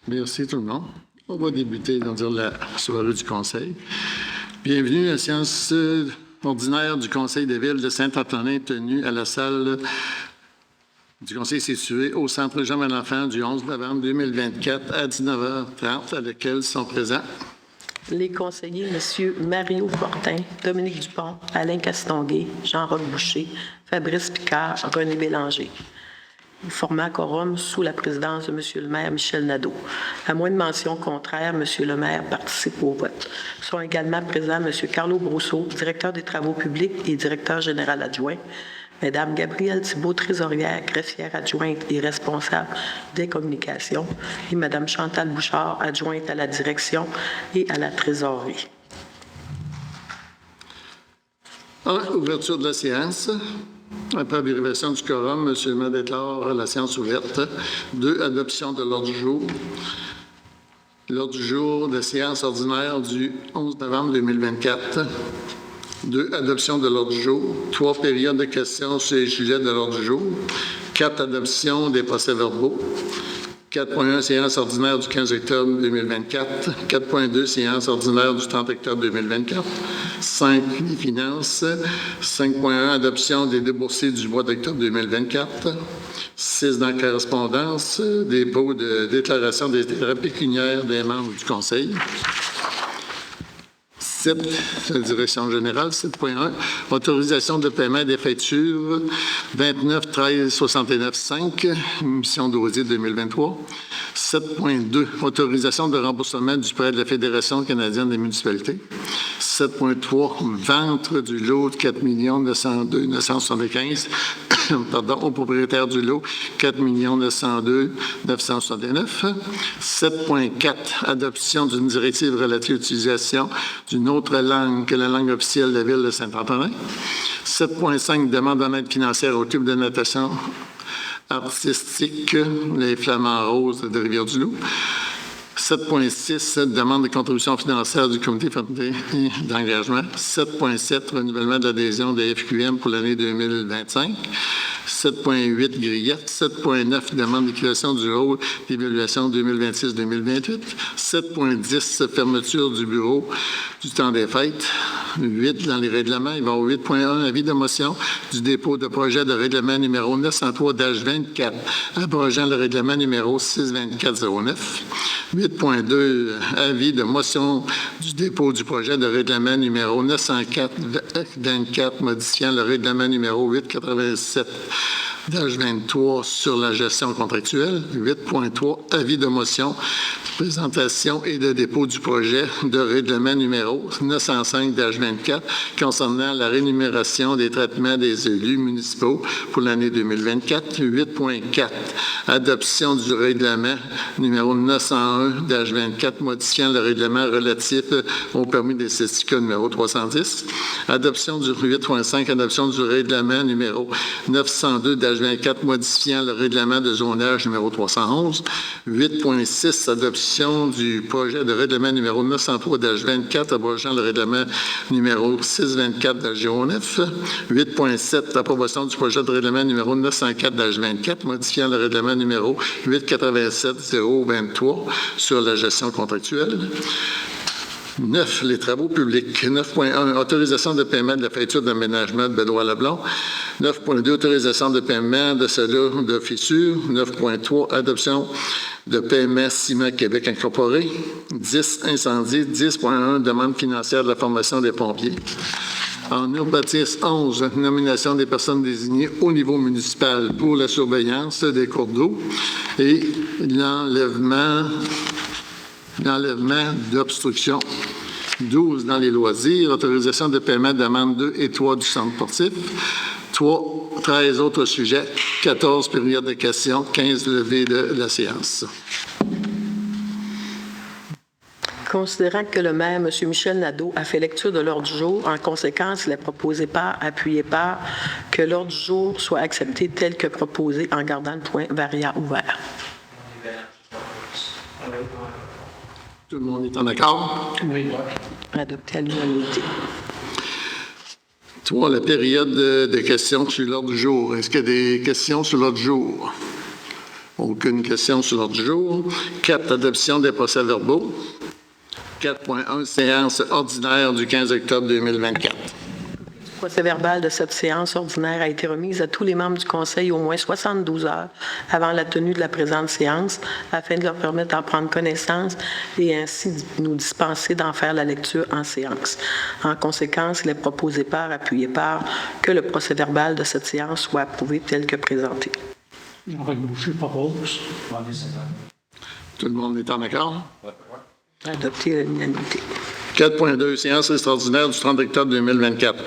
Merci tout le monde. On va débuter dans la soirée du Conseil. Bienvenue à la séance ordinaire du Conseil de ville de Saint-Antonin tenue à la salle du Conseil située au Centre Jean-Marie-L'Enfant du 11 novembre 2024 à 19h30, à laquelle sont présents les conseillers M. Mario Fortin, Dominique Dupont, Alain Castonguay, Jean-Roch Boucher, Fabrice Picard, René Bélanger. Format quorum sous la présidence de M. le maire Michel Nadeau. À moins de mention contraire, M. le maire participe au vote. Sont également présents M. Carlo Brousseau, directeur des travaux publics et directeur général adjoint, Mme Gabrielle Thibault, trésorière, greffière adjointe et responsable des communications, et Mme Chantal Bouchard, adjointe à la direction et à la trésorerie. Ouverture de la séance. Après abrégation du quorum, M. le maire déclare la séance ouverte. 2. Adoption de l'ordre du jour. L'ordre du jour de séance ordinaire du 11 novembre 2024. 2. Adoption de l'ordre du jour. 3. Période de questions sur les sujets de l'ordre du jour. 4. Adoption des procès-verbaux. 4.1. Séance ordinaire du 15 octobre 2024. 4.2. Séance ordinaire du 30 octobre 2024. 5. Les finances. 5.1. Adoption des déboursés du mois d'octobre 2024. 6. Dans la correspondance. Dépôt de déclaration des intérêts pécuniaires des membres du Conseil. 7, la direction générale, 7.1, autorisation de paiement des factures 29 13 69 5, mission d'Osier 2023. 7.2, autorisation de remboursement du prêt de la Fédération canadienne des municipalités. 7.3, vente du lot de 4 902 975 au propriétaire du lot, 4 902 969. 7.4, adoption d'une directive relative à l'utilisation d'une autre langue que la langue officielle de la ville de Saint-Antonin. 7.5, demande en aide financière au club de natation artistique, les Flamands Roses de Rivière-du-Loup. 7.6, demande de contribution financière du comité d'engagement. 7.7, renouvellement de l'adhésion de FQM pour l'année 2025. 7.8, grillette. 7.9, demande d'évaluation du rôle d'évaluation 2026-2028. 7.10, fermeture du bureau du temps des fêtes. 8, dans les règlements, il va au 8.1, avis de motion du dépôt de projet de règlement numéro 903-24, abrogeant le règlement numéro 624-09. 8.2, avis de motion du dépôt du projet de règlement numéro 904-24, modifiant le règlement numéro 887-23 sur la gestion contractuelle. 8.3, avis de motion, présentation et de dépôt du projet de règlement numéro 905-24 concernant la rémunération des traitements des élus municipaux pour l'année 2024. 8.4, adoption du règlement numéro 901-24 modifiant le règlement relatif au permis des certificats numéro 310. Adoption du 8.5, adoption du règlement numéro 902-24 modifiant le règlement de zonage numéro 311. 8.6, adoption du projet de règlement numéro 903-24 abrogeant le règlement numéro 624-09. 8.7, approbation du projet de règlement numéro 904-24 modifiant le règlement numéro 887-023 sur la gestion contractuelle. 9, les travaux publics. 9.1, autorisation de paiement de la facture d'aménagement de Benoît-Leblanc. 9.2, autorisation de paiement de cela de fissure. 9.3, adoption de paiement Ciment Québec Incorporé. 10, incendie. 10.1, demande financière de la formation des pompiers. En urbanisme 11, nomination des personnes désignées au niveau municipal pour la surveillance des cours d'eau et l'enlèvement d'obstruction. 12, dans les loisirs, autorisation de paiement d'amende 2 et 3 du centre sportif. 13 autres sujets, 14 périodes de questions, 15 levées de la séance. Considérant que le maire, M. Michel Nadeau, a fait lecture de l'ordre du jour, en conséquence, il est proposé par, appuyé par, que l'ordre du jour soit accepté tel que proposé en gardant le point variant ouvert. Tout le monde est en accord? Oui. Adopté à l'unanimité. 3, la période de questions sur l'ordre du jour. Est-ce qu'il y a des questions sur l'ordre du jour? Aucune question sur l'ordre du jour. 4, adoption des procès-verbaux. 4.1, séance ordinaire du 15 octobre 2024. Le procès-verbal de cette séance ordinaire a été remis à tous les membres du Conseil au moins 72 heures avant la tenue de la présente séance, afin de leur permettre d'en prendre connaissance et ainsi nous dispenser d'en faire la lecture en séance. En conséquence, il est proposé par, appuyé par, que le procès-verbal de cette séance soit approuvé tel que présenté. Jean-Roch Boucher propose. Tout le monde est en accord? Adopté à l'unanimité. 4.2, séance extraordinaire du 30 octobre 2024.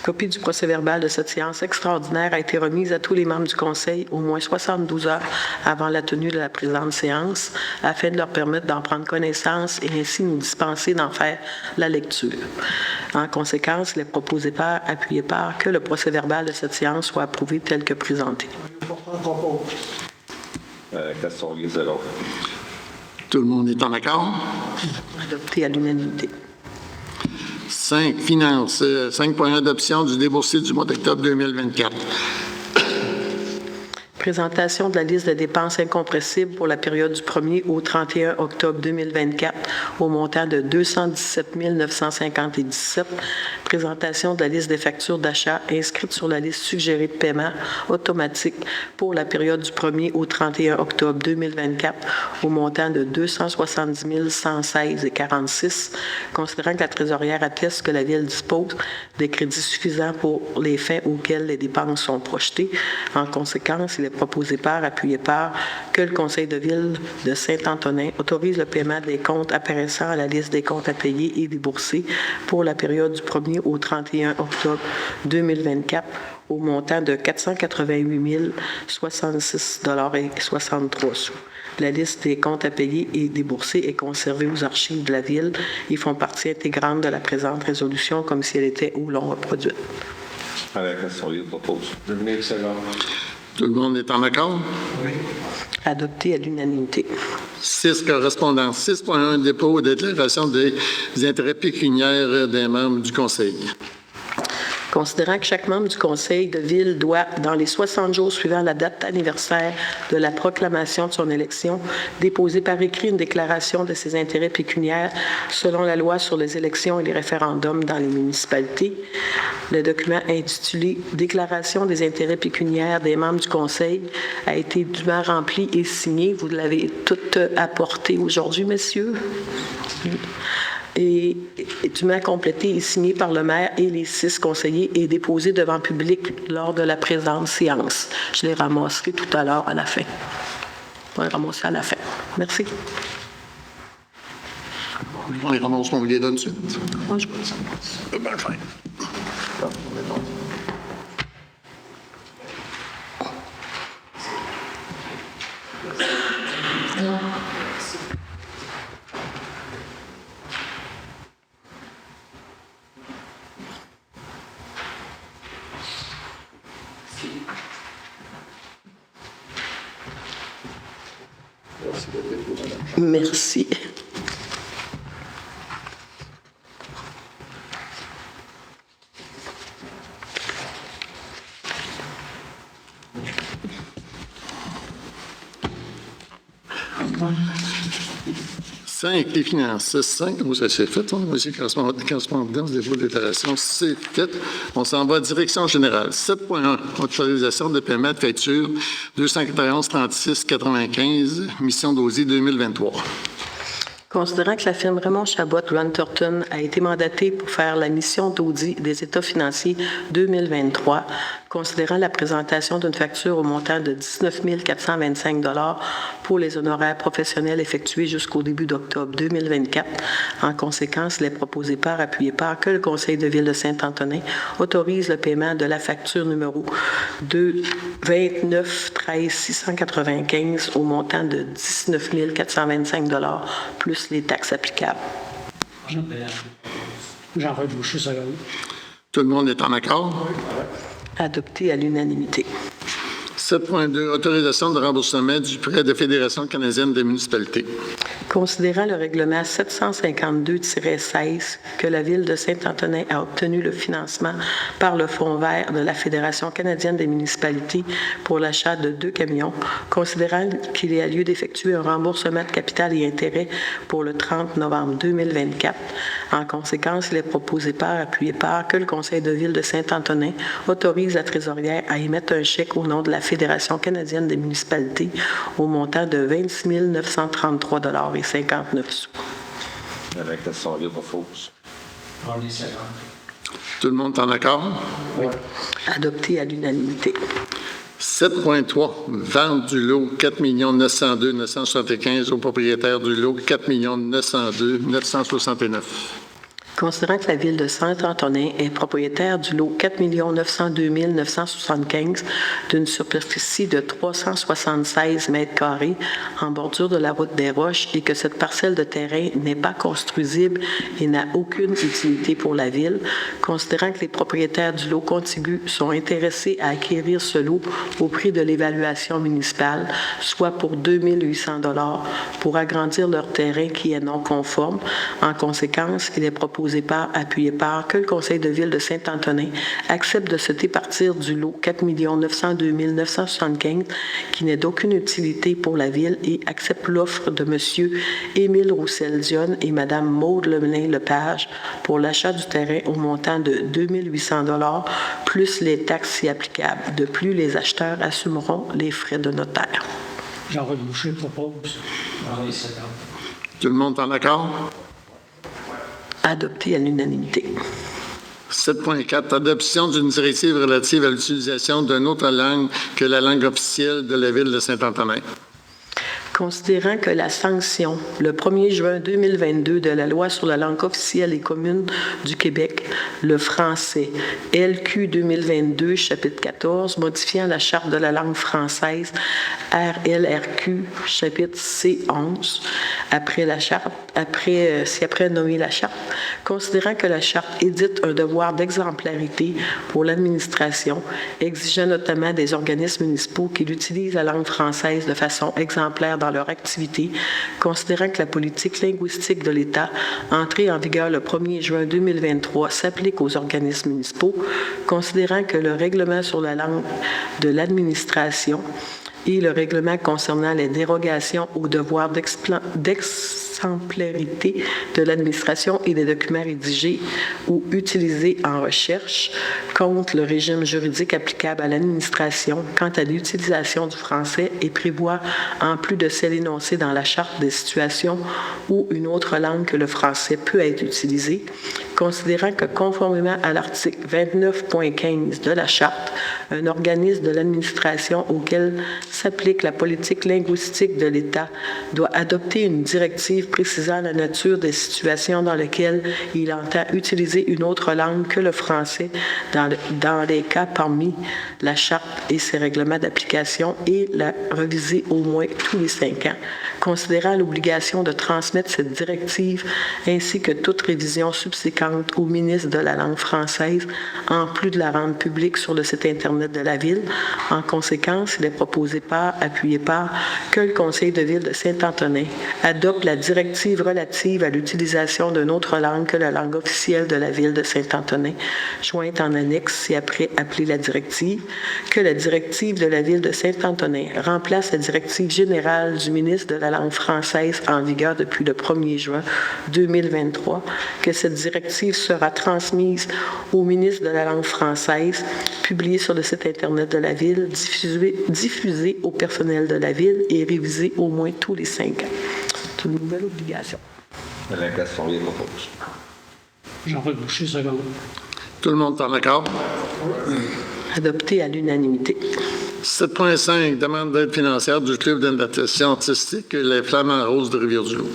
Copie du procès-verbal de cette séance extraordinaire a été remise à tous les membres du Conseil au moins 72 heures avant la tenue de la présente séance, afin de leur permettre d'en prendre connaissance et ainsi nous dispenser d'en faire la lecture. En conséquence, il est proposé par, appuyé par, que le procès-verbal de cette séance soit approuvé tel que présenté. Castonguay, c'est l'autre. Tout le monde est en accord? Adopté à l'unanimité. 5, finances. 5.1, adoption du déboursé du mois d'octobre 2024. Présentation de la liste de dépenses incompressibles pour la période du 1er au 31 octobre 2024 au montant de 217 950,17. Présentation de la liste des factures d'achat inscrites sur la liste suggérée de paiement automatique pour la période du 1er au 31 octobre 2024 au montant de 270 116,46. Considérant que la trésorière atteste que la Ville dispose des crédits suffisants pour les fins auxquelles les dépenses sont projetées. En conséquence, il est proposé par, appuyé par, que le Conseil de Ville de Saint-Antonin autorise le paiement des comptes apparaissant à la liste des comptes à payer et déboursés pour la période du 1er au 31 octobre 2024 au montant de 488 066,63 $. La liste des comptes à payer et déboursés est conservée aux archives de la Ville et font partie intégrante de la présente résolution comme si elle était ou l'on reproduite. Alain Castonguay propose. Dominique Senard. Tout le monde est en accord? Adopté à l'unanimité. 6, correspondance. 6.1, dépôt et déclaration des intérêts pécuniaires des membres du Conseil. Considérant que chaque membre du Conseil de Ville doit, dans les 60 jours suivant la date anniversaire de la proclamation de son élection, déposer par écrit une déclaration de ses intérêts pécuniaires selon la loi sur les élections et les référendums dans les municipalités, le document intitulé « Déclaration des intérêts pécuniaires des membres du Conseil » a été dûment rempli et signé. Vous l'avez tout apporté aujourd'hui, messieurs. Et dûment complété et signé par le maire et les 6 conseillers et déposé devant le public lors de la présente séance. Je les ramasserai tout à l'heure à la fin. On va les ramasser à la fin. Merci. On les ramasse, on vous les donne tout de suite. Moi, je vois ça. Ben, fin. Merci. Cinq, les finances. 5, ça c'est fait. Monsieur correspondance, dépôt de déclaration, c'est fait. On s'en va à direction générale. 7.1, autorisation de paiement de facture 291 36 95, mission d'Osier 2023. Considérant que la firme Raymond Chabot Runterton a été mandatée pour faire la mission d'audit des états financiers 2023, considérant la présentation d'une facture au montant de 19 425 $ pour les honoraires professionnels effectués jusqu'au début d'octobre 2024. En conséquence, il est proposé par, appuyé par, que le Conseil de Ville de Saint-Antonin autorise le paiement de la facture numéro 29 13 695 au montant de 19 425 $ plus les taxes applicables. Jean-Roch Boucher, seconde. Tout le monde est en accord? Adopté à l'unanimité. 7.2, autorisation de remboursement du prêt de Fédération canadienne des municipalités. Considérant le règlement 752-16 que la Ville de Saint-Antonin a obtenu le financement par le Fonds vert de la Fédération canadienne des municipalités pour l'achat de 2 camions, considérant qu'il y a lieu d'effectuer un remboursement de capital et intérêts pour le 30 novembre 2024. En conséquence, il est proposé par, appuyé par, que le Conseil de Ville de Saint-Antonin autorise la trésorière à émettre un chèque au nom de la Fédération canadienne des municipalités au montant de 26 933,59 $. Avec Castonguay propose. Tout le monde est en accord? Adopté à l'unanimité. 7.3, vente du lot 4 902 975 au propriétaire du lot 4 902 969. Considérant que la Ville de Saint-Antonin est propriétaire du lot 4 902 975 d'une superficie de 376 mètres carrés en bordure de la route des Roches et que cette parcelle de terrain n'est pas construisible et n'a aucune utilité pour la Ville, considérant que les propriétaires du lot contigu sont intéressés à acquérir ce lot au prix de l'évaluation municipale, soit pour 2 800 $ pour agrandir leur terrain qui est non conforme. En conséquence, il est proposé par, appuyé par, que le Conseil de Ville de Saint-Antonin accepte de se départir du lot 4 902 975 qui n'est d'aucune utilité pour la Ville et accepte l'offre de M. Émile Roussel-Dionne et Mme Maude Lemelin-Lepage pour l'achat du terrain au montant de 2 800 $ plus les taxes y applicables. De plus, les acheteurs assumeront les frais de notaire. Jean-Roch Boucher propose. Tout le monde est en accord? Adopté à l'unanimité. 7.4, adoption d'une directive relative à l'utilisation d'une autre langue que la langue officielle de la Ville de Saint-Antonin. Considérant que la sanction, le 1er juin 2022, de la Loi sur la langue officielle et commune du Québec, le français, LQ 2022, chapitre 14, modifiant la Charte de la langue française, RLRQ, chapitre C11, après nommer la Charte, considérant que la Charte édite un devoir d'exemplarité pour l'administration, exigeant notamment des organismes municipaux qui utilisent la langue française de façon exemplaire dans leur activité, considérant que la politique linguistique de l'État, entrée en vigueur le 1er juin 2023, s'applique aux organismes municipaux, considérant que le règlement sur la langue de l'administration et le règlement concernant les dérogations aux devoirs d'exemplarité de l'administration et des documents rédigés ou utilisés en recherche contre le régime juridique applicable à l'administration quant à l'utilisation du français et prévoit, en plus de celle énoncée dans la Charte, des situations où une autre langue que le français peut être utilisée, considérant que conformément à l'article 29.15 de la Charte, un organisme de l'administration auquel s'applique la politique linguistique de l'État doit adopter une directive précisant la nature des situations dans lesquelles il entend utiliser une autre langue que le français dans les cas parmi la Charte et ses règlements d'application et la reviser au moins tous les 5 ans. Considérant l'obligation de transmettre cette directive ainsi que toute révision subséquente au ministre de la langue française, en plus de la rendre publique sur le site Internet de la Ville. En conséquence, il est proposé par, appuyé par, que le Conseil de Ville de Saint-Antonin adopte la directive relative à l'utilisation d'une autre langue que la langue officielle de la Ville de Saint-Antonin, jointe en annexe et après appelée la directive, que la directive de la Ville de Saint-Antonin remplace la directive générale du ministre de la langue française en vigueur depuis le 1er juin 2023, que cette directive sera transmise au ministre de la langue française, publiée sur le site Internet de la Ville, diffusée au personnel de la Ville et révisée au moins tous les 5 ans. C'est une nouvelle obligation. Alain Castonguay propose. Jean-Roch Boucher, second. Tout le monde est en accord? Adopté à l'unanimité. 7.5, demande d'aide financière du Club de natation artistique Les Flamants Roses de Rivière-du-Loup.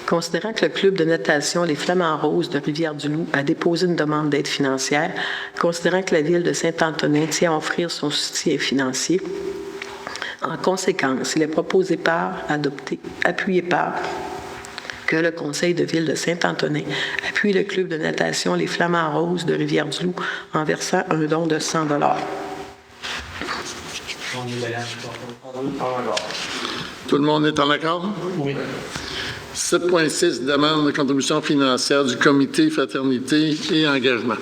Considérant que le Club de natation Les Flamants Roses de Rivière-du-Loup a déposé une demande d'aide financière, considérant que la Ville de Saint-Antonin tient à offrir son soutien financier, en conséquence, il est proposé par, adopté, appuyé par, que le Conseil de Ville de Saint-Antonin appuie le Club de natation Les Flamants Roses de Rivière-du-Loup en versant un don de 100 $. Tout le monde est en accord? Oui. 7.6, demande de contribution financière du comité Fraternité et Engagement.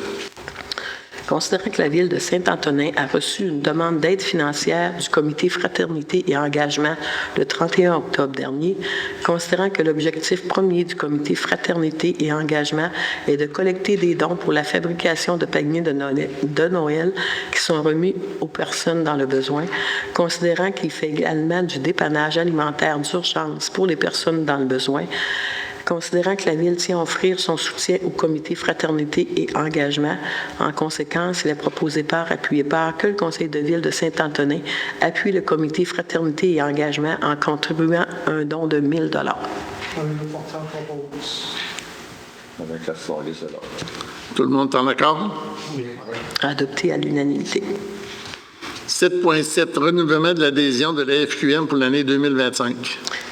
Considérant que la Ville de Saint-Antonin a reçu une demande d'aide financière du Comité Fraternité et Engagement le 31 octobre dernier, considérant que l'objectif premier du Comité Fraternité et Engagement est de collecter des dons pour la fabrication de paniers de Noël qui sont remis aux personnes dans le besoin, considérant qu'il fait également du dépannage alimentaire d'urgence pour les personnes dans le besoin, considérant que la Ville tient à offrir son soutien au Comité Fraternité et Engagement. En conséquence, il est proposé par, appuyé par, que le Conseil de Ville de Saint-Antonin appuie le Comité Fraternité et Engagement en contribuant un don de 1 000 $. Le porteur propose. Avec la soirée, c'est là. Tout le monde est en accord? Adopté à l'unanimité. 7.7, renouvellement de l'adhésion de la FQM pour l'année 2025.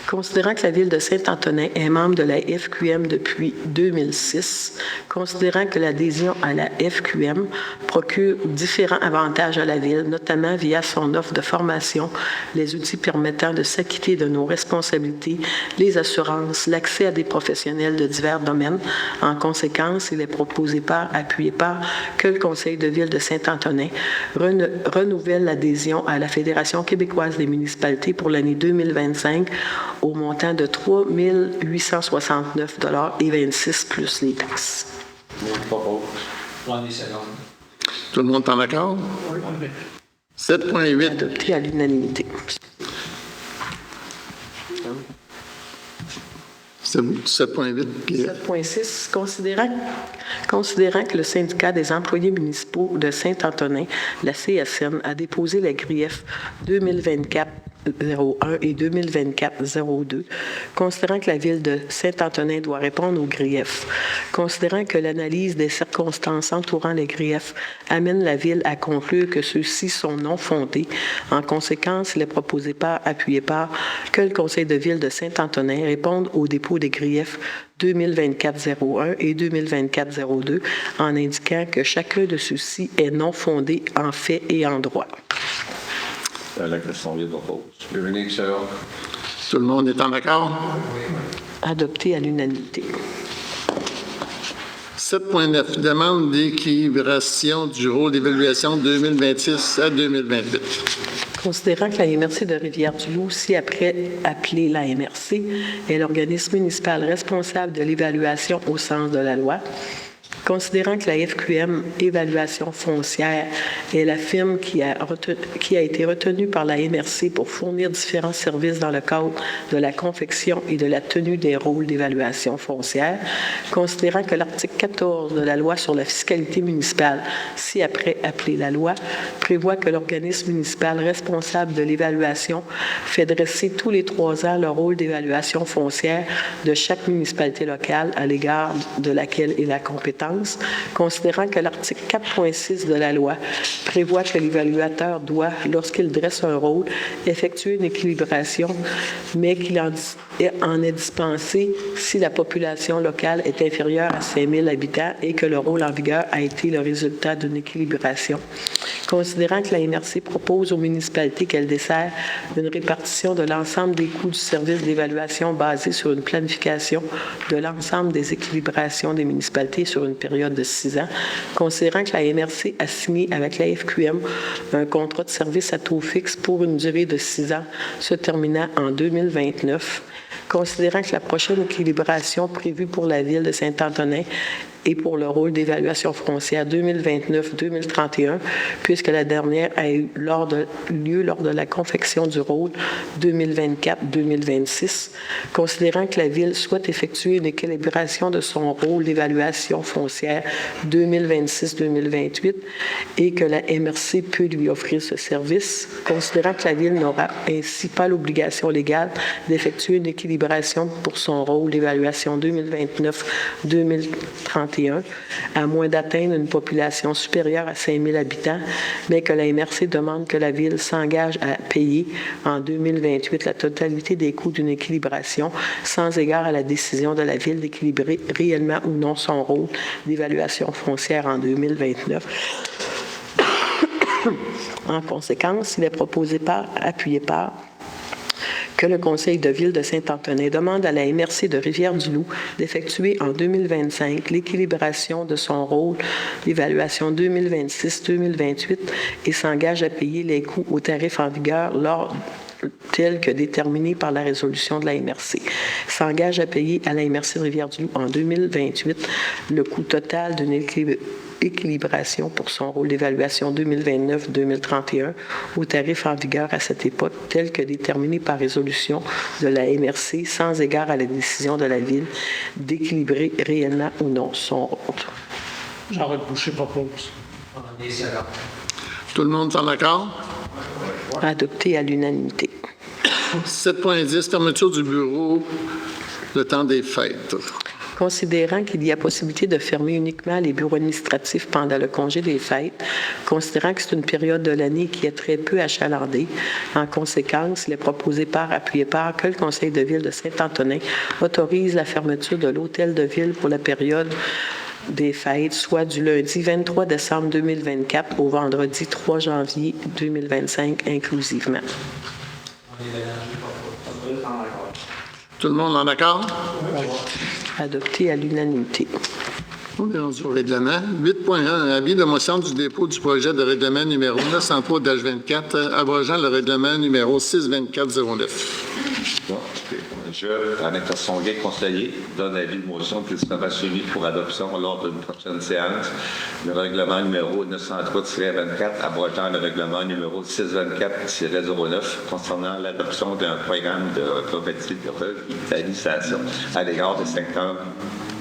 Considérant que la Ville de Saint-Antonin est membre de la FQM depuis 2006, considérant que l'adhésion à la FQM procure différents avantages à la Ville, notamment via son offre de formation, les outils permettant de s'acquitter de nos responsabilités, les assurances, l'accès à des professionnels de divers domaines. En conséquence, il est proposé par, appuyé par, que le Conseil de Ville de Saint-Antonin renouvelle l'adhésion à la Fédération québécoise des municipalités pour l'année 2025 au montant de 3 869,26 $ plus les taxes. Propose. René Seconde. Tout le monde est en accord? 7.8, Adopté à l'unanimité. c'est 7.8. Pierre. 7.6, considérant que le syndicat des employés municipaux de Saint-Antonin, la CSN, a déposé la grief 2024-01 et 2024-02, considérant que la Ville de Saint-Antonin doit répondre aux griefs, considérant que l'analyse des circonstances entourant les griefs amène la Ville à conclure que ceux-ci sont non fondés. En conséquence, il est proposé par, appuyé par, que le Conseil de Ville de Saint-Antonin réponde au dépôt des griefs 2024-01 et 2024-02 en indiquant que chacun de ceux-ci est non fondé en fait et en droit. La question propose. Véronique Seconde. Tout le monde est en accord? Adopté à l'unanimité. 7.9, demande d'équilibration du rôle d'évaluation 2026 à 2028. Considérant que la MRC de Rivière-du-Loup, aussi après appelée la MRC, est l'organisme municipal responsable de l'évaluation au sens de la loi, considérant que la FQM Évaluation foncière est la firme qui a été retenue par la MRC pour fournir différents services dans le cadre de la confection et de la tenue des rôles d'évaluation foncière, considérant que l'article 14 de la loi sur la fiscalité municipale, ci après appelée la loi, prévoit que l'organisme municipal responsable de l'évaluation fait dresser tous les 3 ans le rôle d'évaluation foncière de chaque municipalité locale à l'égard de laquelle il a compétence, considérant que l'article 4.6 de la loi prévoit que l'évaluateur doit, lorsqu'il dresse un rôle, effectuer une équilibration, mais qu'il en est dispensé si la population locale est inférieure à 5 000 habitants et que le rôle en vigueur a été le résultat d'une équilibration. Considérant que la MRC propose aux municipalités qu'elle dessert une répartition de l'ensemble des coûts du service d'évaluation basée sur une planification de l'ensemble des équilibrations des municipalités sur une période de 6 ans, considérant que la MRC a signé avec la FQM un contrat de service à taux fixe pour une durée de 6 ans se terminant en 2029, considérant que la prochaine équilibration prévue pour la Ville de Saint-Antonin et pour le rôle d'évaluation foncière 2029-2031, puisque la dernière a eu lieu lors de la confection du rôle 2024-2026, considérant que la Ville souhaite effectuer une équilibration de son rôle d'évaluation foncière 2026-2028 et que la MRC peut lui offrir ce service, considérant que la Ville n'aura ainsi pas l'obligation légale d'effectuer une équilibration pour son rôle d'évaluation 2029-2031, à moins d'atteindre une population supérieure à 5 000 habitants, mais que la MRC demande que la Ville s'engage à payer en 2028 la totalité des coûts d'une équilibration, sans égard à la décision de la Ville d'équilibrer réellement ou non son rôle d'évaluation foncière en 2029. En conséquence, il est proposé par, appuyé par, que le Conseil de ville de Saint-Antonin demande à la MRC de Rivière-du-Loup d'effectuer en 2025 l'équilibration de son rôle, l'évaluation 2026-2028 et s'engage à payer les coûts aux tarifs en vigueur tels que déterminés par la résolution de la MRC. S'engage à payer à la MRC de Rivière-du-Loup en 2028 le coût total d'une équilibration pour son rôle d'évaluation 2029-2031 aux tarifs en vigueur à cette époque, tels que déterminés par résolution de la MRC, sans égard à la décision de la Ville d'équilibrer réellement ou non son rôle. Jean-Roch Boucher propose. Tout le monde est en accord? Adopté à l'unanimité. 7.10, fermeture du bureau le temps des fêtes. Considérant qu'il y a possibilité de fermer uniquement les bureaux administratifs pendant le congé des fêtes, considérant que c'est une période de l'année qui est très peu achalandée, en conséquence, il est proposé par appuyé par que le Conseil de ville de Saint-Antonin autorise la fermeture de l'hôtel de ville pour la période des fêtes, soit du lundi 23 décembre 2024 au vendredi 3 janvier 2025 inclusivement. Tout le monde en accord? Adopté à l'unanimité. On est rendu au règlement. 8.1, avis de motion du dépôt du projet de règlement numéro 903-24, abrogeant le règlement numéro 62409. Bon, je, Alain Castonguay, conseiller, donne avis de motion qu'il sera soumis pour adoption lors d'une prochaine séance le règlement numéro 903-24, abrogeant le règlement numéro 624-09 concernant l'adoption d'un programme de revitalisation à l'égard des secteurs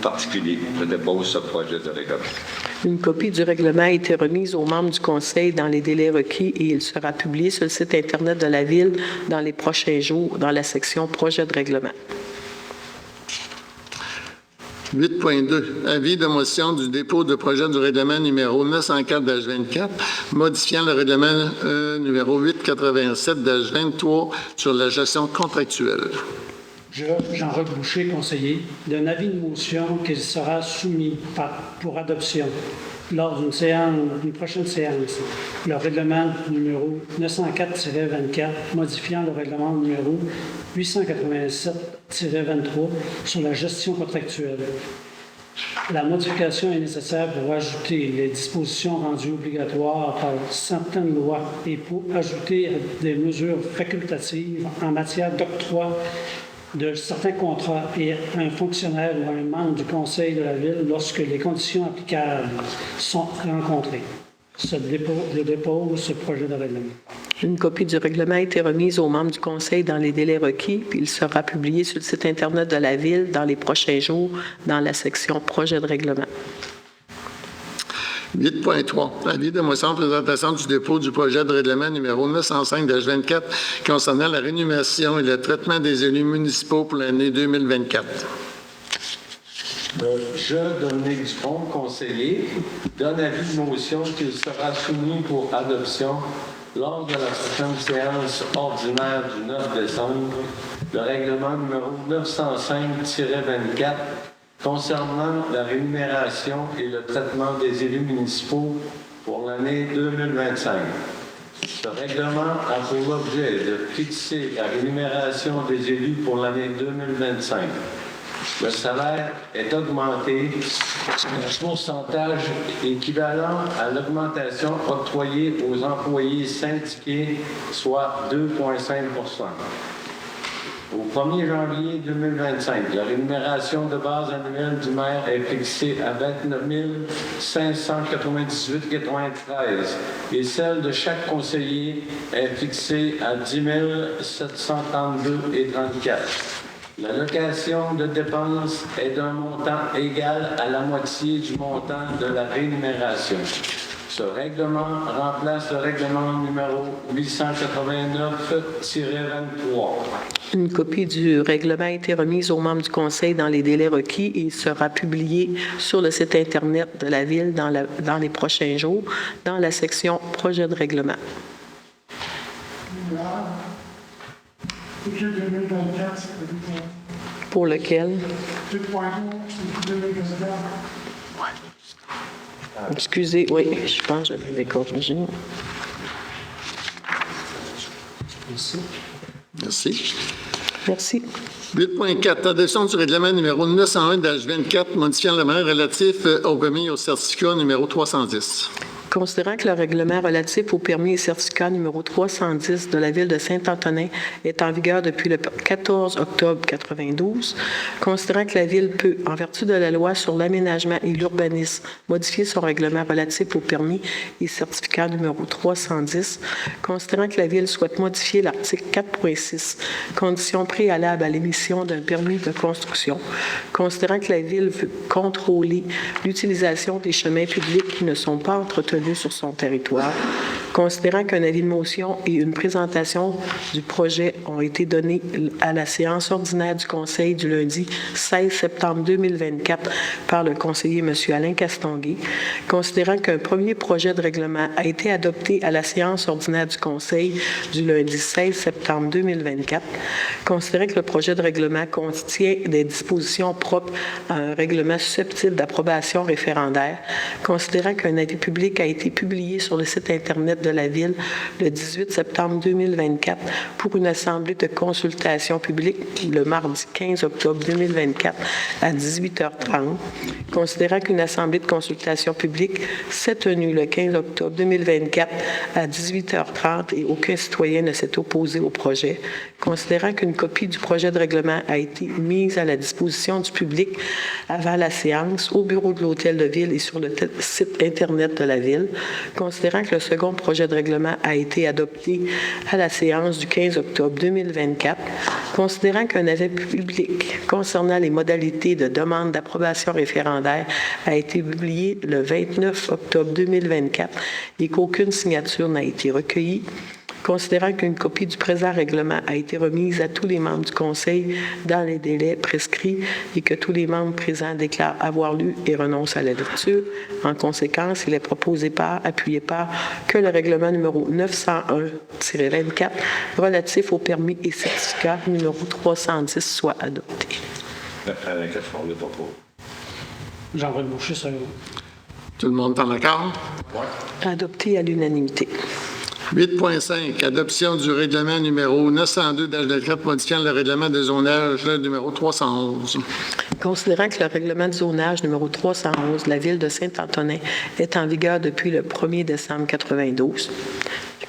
particuliers. Je dépose ce projet de règlement. Une copie du règlement a été remise aux membres du Conseil dans les délais requis et il sera publié sur le site Internet de la Ville dans les prochains jours dans la section « Projet de règlement ». 8.2, avis de motion du dépôt de projet du règlement numéro 904-24, modifiant le règlement numéro 887-23 sur la gestion contractuelle. Je, Jean-Roch Boucher, conseiller, donne avis de motion qu'il sera soumis pour adoption lors d'une prochaine séance le règlement numéro 904-24 modifiant le règlement numéro 887-23 sur la gestion contractuelle. La modification est nécessaire pour ajouter les dispositions rendues obligatoires par certaines lois et pour ajouter des mesures facultatives en matière d'octroi de certains contrats et un fonctionnaire ou un membre du conseil de la Ville lorsque les conditions applicables sont rencontrées. Je dépose ce projet de règlement. Une copie du règlement a été remise aux membres du Conseil dans les délais requis, puis il sera publié sur le site Internet de la Ville dans les prochains jours dans la section « Projet de règlement ». 8.3, avis de motion de présentation du dépôt du projet de règlement numéro 905-24 concernant la rémunération et le traitement des élus municipaux pour l'année 2024. Je, Dominique Dupont, conseiller, donne avis de motion qu'il sera soumis pour adoption lors de la prochaine séance ordinaire du 9 décembre, le règlement numéro 905-24 concernant la rémunération et le traitement des élus municipaux pour l'année 2025. Ce règlement a pour objet de fixer la rémunération des élus pour l'année 2025. Le salaire est augmenté d'un pourcentage équivalent à l'augmentation octroyée aux employés syndiqués, soit 2,5 %. Au 1er janvier 2025, la rémunération de base annuelle du maire est fixée à 29 598,93 et celle de chaque conseiller est fixée à 10 732,34. L'allocation de dépenses est d'un montant égal à la moitié du montant de la rémunération. Ce règlement remplace le règlement numéro 889-23. Une copie du règlement a été remise aux membres du Conseil dans les délais requis et il sera publié sur le site Internet de la Ville dans les prochains jours dans la section « Projet de règlement ». Pour lequel? Excusez, oui, je pense que je l'avais corrigé. Merci. Merci. 8.4, adoption du règlement numéro 901-24, modifiant le règlement relatif au permis et au certificat numéro 310. Considérant que le règlement relatif au permis et certificat numéro 310 de la Ville de Saint-Antonin est en vigueur depuis le 14 octobre 1992, considérant que la Ville peut, en vertu de la loi sur l'aménagement et l'urbanisme, modifier son règlement relatif au permis et certificat numéro 310, considérant que la Ville souhaite modifier l'article 4.6, conditions préalables à l'émission d'un permis de construction, considérant que la Ville veut contrôler l'utilisation des chemins publics qui ne sont pas entretenus sur son territoire, considérant qu'un avis de motion et une présentation du projet ont été donnés à la séance ordinaire du Conseil du lundi 16 septembre 2024 par le conseiller M. Alain Castonguay, considérant qu'un premier projet de règlement a été adopté à la séance ordinaire du Conseil du lundi 16 septembre 2024, considérant que le projet de règlement contient des dispositions propres à un règlement susceptible d'approbation référendaire, considérant qu'un avis public a été publié sur le site Internet de la Ville le 18 septembre 2024 pour une assemblée de consultation publique le mardi 15 octobre 2024 à 18h30, considérant qu'une assemblée de consultation publique s'est tenue le 15 octobre 2024 à 18h30 et aucun citoyen ne s'est opposé au projet, considérant qu'une copie du projet de règlement a été mise à la disposition du public avant la séance au bureau de l'Hôtel de Ville et sur le site Internet de la Ville, considérant que le second projet de règlement a été adopté à la séance du 15 octobre 2024, considérant qu'un avis public concernant les modalités de demande d'approbation référendaire a été publié le 29 octobre 2024 et qu'aucune signature n'a été recueillie, considérant qu'une copie du présent règlement a été remise à tous les membres du Conseil dans les délais prescrits et que tous les membres présents déclarent avoir lu et renoncent à la lecture. En conséquence, il est proposé par, appuyé par, que le règlement numéro 901-24 relatif au permis et certificat numéro 310 soit adopté. Jean-Roch Boucher, second. Tout le monde est en accord? Adopté à l'unanimité. 8.5, adoption du règlement numéro 902-24 modifiant le règlement de zonage numéro 311. Considérant que le règlement de zonage numéro 311 de la Ville de Saint-Antonin est en vigueur depuis le 1er décembre 1992,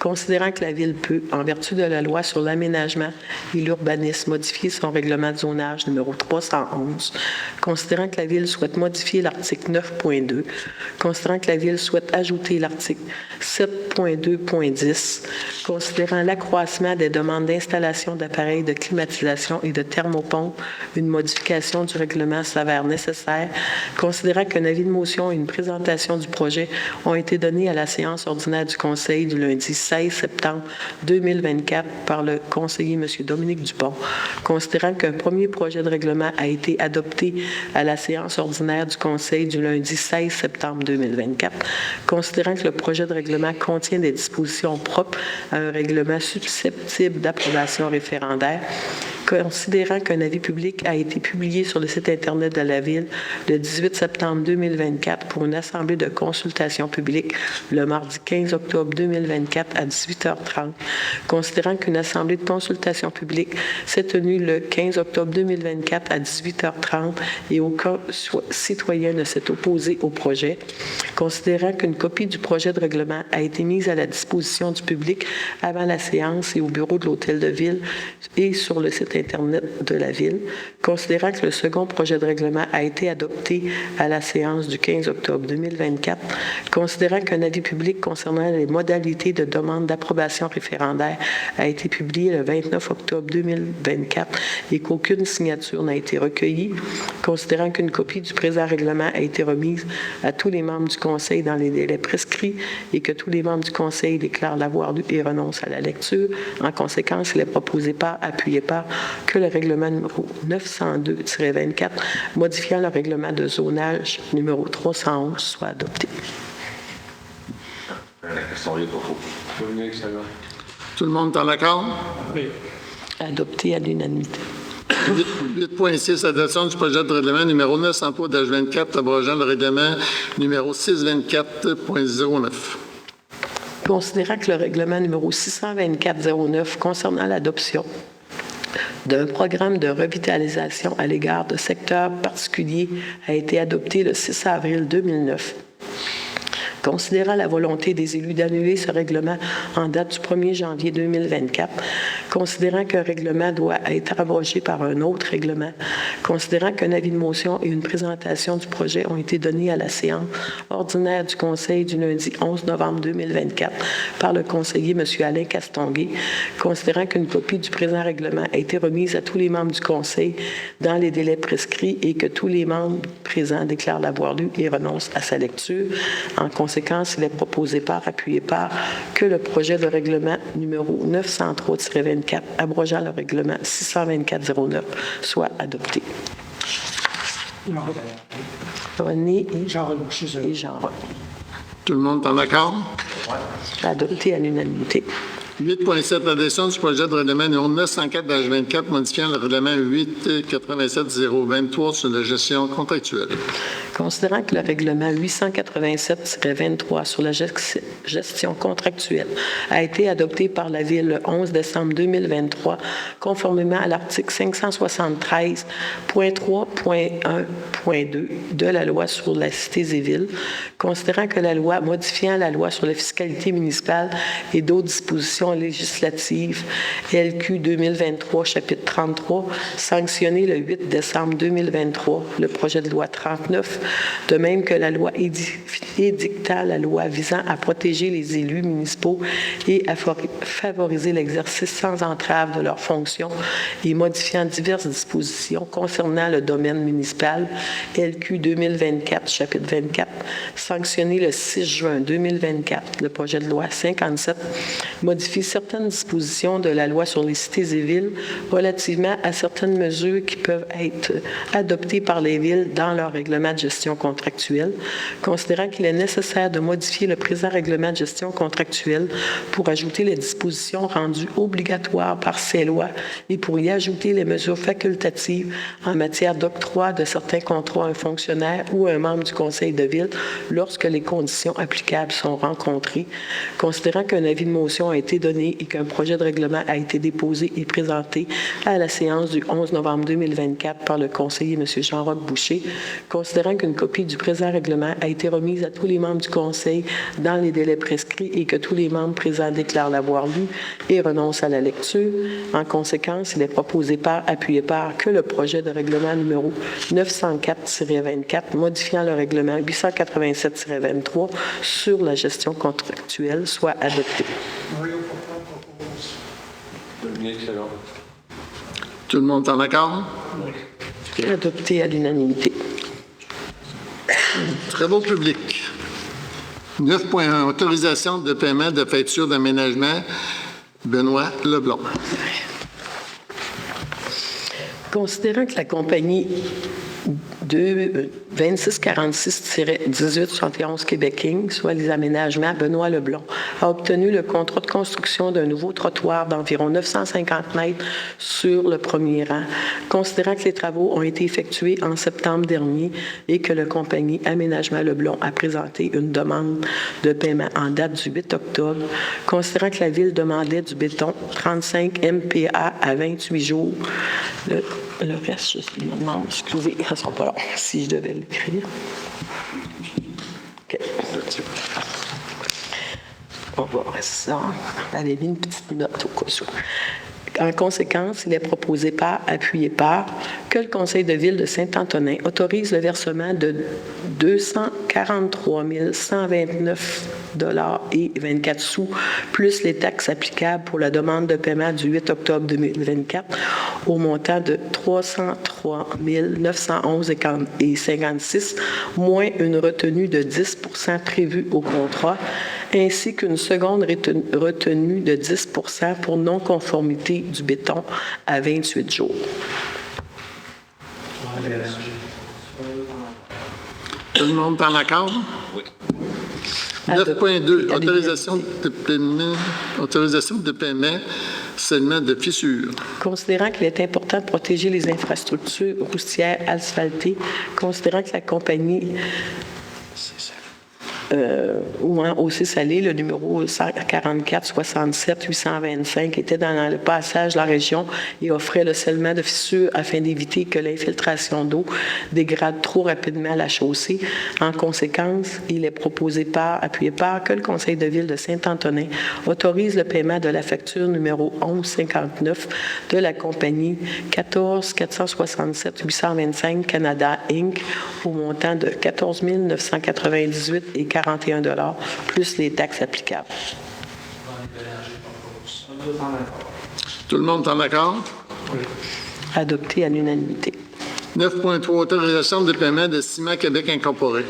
considérant que la Ville peut, en vertu de la loi sur l'aménagement et l'urbanisme, modifier son règlement de zonage numéro 311, considérant que la Ville souhaite modifier l'article 9.2, considérant que la Ville souhaite ajouter l'article 7.2.10, considérant l'accroissement des demandes d'installation d'appareils de climatisation et de thermopompes, une modification du règlement s'avère nécessaire, considérant qu'un avis de motion et une présentation du projet ont été donnés à la séance ordinaire du Conseil du lundi 16 septembre 2024 par le conseiller M. Dominique Dupont, considérant qu'un premier projet de règlement a été adopté à la séance ordinaire du Conseil du lundi 16 septembre 2024, considérant que le projet de règlement contient des dispositions propres à un règlement susceptible d'approbation référendaire, considérant qu'un avis public a été publié sur le site Internet de la Ville le 18 septembre 2024 pour une assemblée de consultation publique le mardi 15 octobre 2024 à 18h30, considérant qu'une assemblée de consultation publique s'est tenue le 15 octobre 2024 à 18h30 et aucun citoyen ne s'est opposé au projet, considérant qu'une copie du projet de règlement a été mise à la disposition du public avant la séance et au bureau de l'Hôtel de Ville et sur le site Internet de la Ville, considérant que le second projet de règlement a été adopté à la séance du 15 octobre 2024, considérant qu'un avis public concernant les modalités de demande d'approbation référendaire a été publié le 29 octobre 2024 et qu'aucune signature n'a été recueillie, considérant qu'une copie du présent règlement a été remise à tous les membres du Conseil dans les délais prescrits et que tous les membres du Conseil déclarent l'avoir lu et renoncent à la lecture. En conséquence, il est proposé par, appuyé par, que le règlement numéro 902-24, modifiant le règlement de zonage numéro 311, soit adopté. Tout le monde est en accord? Oui. Adopté à l'unanimité. 8.6, adoption du projet de règlement numéro 903-24, abrogeant le règlement numéro 624.09. Considérant que le règlement numéro 624-09 concernant l'adoption d'un programme de revitalisation à l'égard de secteurs particuliers a été adopté le 6 avril 2009. Considérant la volonté des élus d'annuler ce règlement en date du 1er janvier 2024, considérant qu'un règlement doit être abrogé par un autre règlement, considérant qu'un avis de motion et une présentation du projet ont été donnés à la séance ordinaire du Conseil du lundi 11 novembre 2024 par le conseiller M. Alain Castonguay, considérant qu'une copie du présent règlement a été remise à tous les membres du Conseil dans les délais prescrits et que tous les membres présents déclarent l'avoir lu et renoncent à sa lecture. En conséquence, il est proposé par, appuyé par, que le projet de règlement numéro 903-24, abrogeant le règlement 624-09, soit adopté. René et Jean-Roch. Tout le monde est en accord? Adopté à l'unanimité. 8.7, adhésion du projet de règlement numéro 904-24, modifiant le règlement 887-023 sur la gestion contractuelle. Considérant que le règlement 887-23 sur la gestion contractuelle a été adopté par la Ville le 11 décembre 2023, conformément à l'article 573.3.1.2 de la loi sur la Cité et Villes, considérant que la loi modifiant la loi sur la fiscalité municipale et d'autres dispositions législatives, LQ 2023, chapitre 33, sanctionné le 8 décembre 2023, le projet de loi 39, de même que la loi édictant la loi visant à protéger les élus municipaux et à favoriser l'exercice sans entrave de leurs fonctions et modifiant diverses dispositions concernant le domaine municipal, LQ 2024, chapitre 24, sanctionné le 6 juin 2024, le projet de loi 57, modifie certaines dispositions de la loi sur les cités et villes relativement à certaines mesures qui peuvent être adoptées par les villes dans leur règlement de gestion contractuelle, considérant qu'il est nécessaire de modifier le présent règlement de gestion contractuelle pour ajouter les dispositions rendues obligatoires par ces lois et pour y ajouter les mesures facultatives en matière d'octroi de certains contrats à un fonctionnaire ou à un membre du conseil de ville lorsque les conditions applicables sont rencontrées, considérant qu'un avis de motion a été donné et qu'un projet de règlement a été déposé et présenté à la séance du 11 novembre 2024 par le conseiller M. Jean-Roch Boucher, considérant qu'une copie du présent règlement a été remise à tous les membres du Conseil dans les délais prescrits et que tous les membres présents déclarent l'avoir lu et renoncent à la lecture. En conséquence, il est proposé par, appuyé par, que le projet de règlement numéro 904-24, modifiant le règlement 887-23 sur la gestion contractuelle, soit adopté. Tout le monde est en accord? Adopté à l'unanimité. Travaux publics. 9.1, autorisation de paiement de facture d'aménagement. Benoît Leblanc. Considérant que la compagnie 2646-1871 Québec Inc., soit les aménagements Benoît Leblanc, a obtenu le contrat de construction d'un nouveau trottoir d'environ 950 mètres sur le premier rang, considérant que les travaux ont été effectués en septembre dernier et que la compagnie Aménagement Leblanc a présenté une demande de paiement en date du 8 octobre, considérant que la Ville demandait du béton 35 MPA à 28 jours. Le reste, je me demande, excusez, elles ne sont pas là, si je devais l'écrire. OK. On va voir ça. Allez, une petite note au cas où. En conséquence, il est proposé par, appuyé par, que le Conseil de ville de Saint-Antonin autorise le versement de 243 129 et 24 sous, plus les taxes applicables pour la demande de paiement du 8 octobre 2024, au montant de 303 911 et 56, moins une retenue de 10 % prévue au contrat, ainsi qu'une seconde retenue de 10 % pour non-conformité du béton à 28 jours. Tout le monde est en accord? Oui. 9.2, autorisation de paiement seulement de fissures. Considérant qu'il est important de protéger les infrastructures routières asphaltées, considérant que la compagnie ou en Haussé-Salé, le numéro 144-67-825 était dans le passage de la région et offrait le scellement de fissures afin d'éviter que l'infiltration d'eau dégrade trop rapidement la chaussée. En conséquence, il est appuyé par que le Conseil de ville de Saint-Antonin autorise le paiement de la facture numéro 1159 de la compagnie 14-467-825 Canada Inc. au montant de 14 998 et 41 $ plus les taxes applicables. Tout le monde est en accord? Adopté à l'unanimité. 9.3, autorisation de paiement de Ciment Québec Incorporé.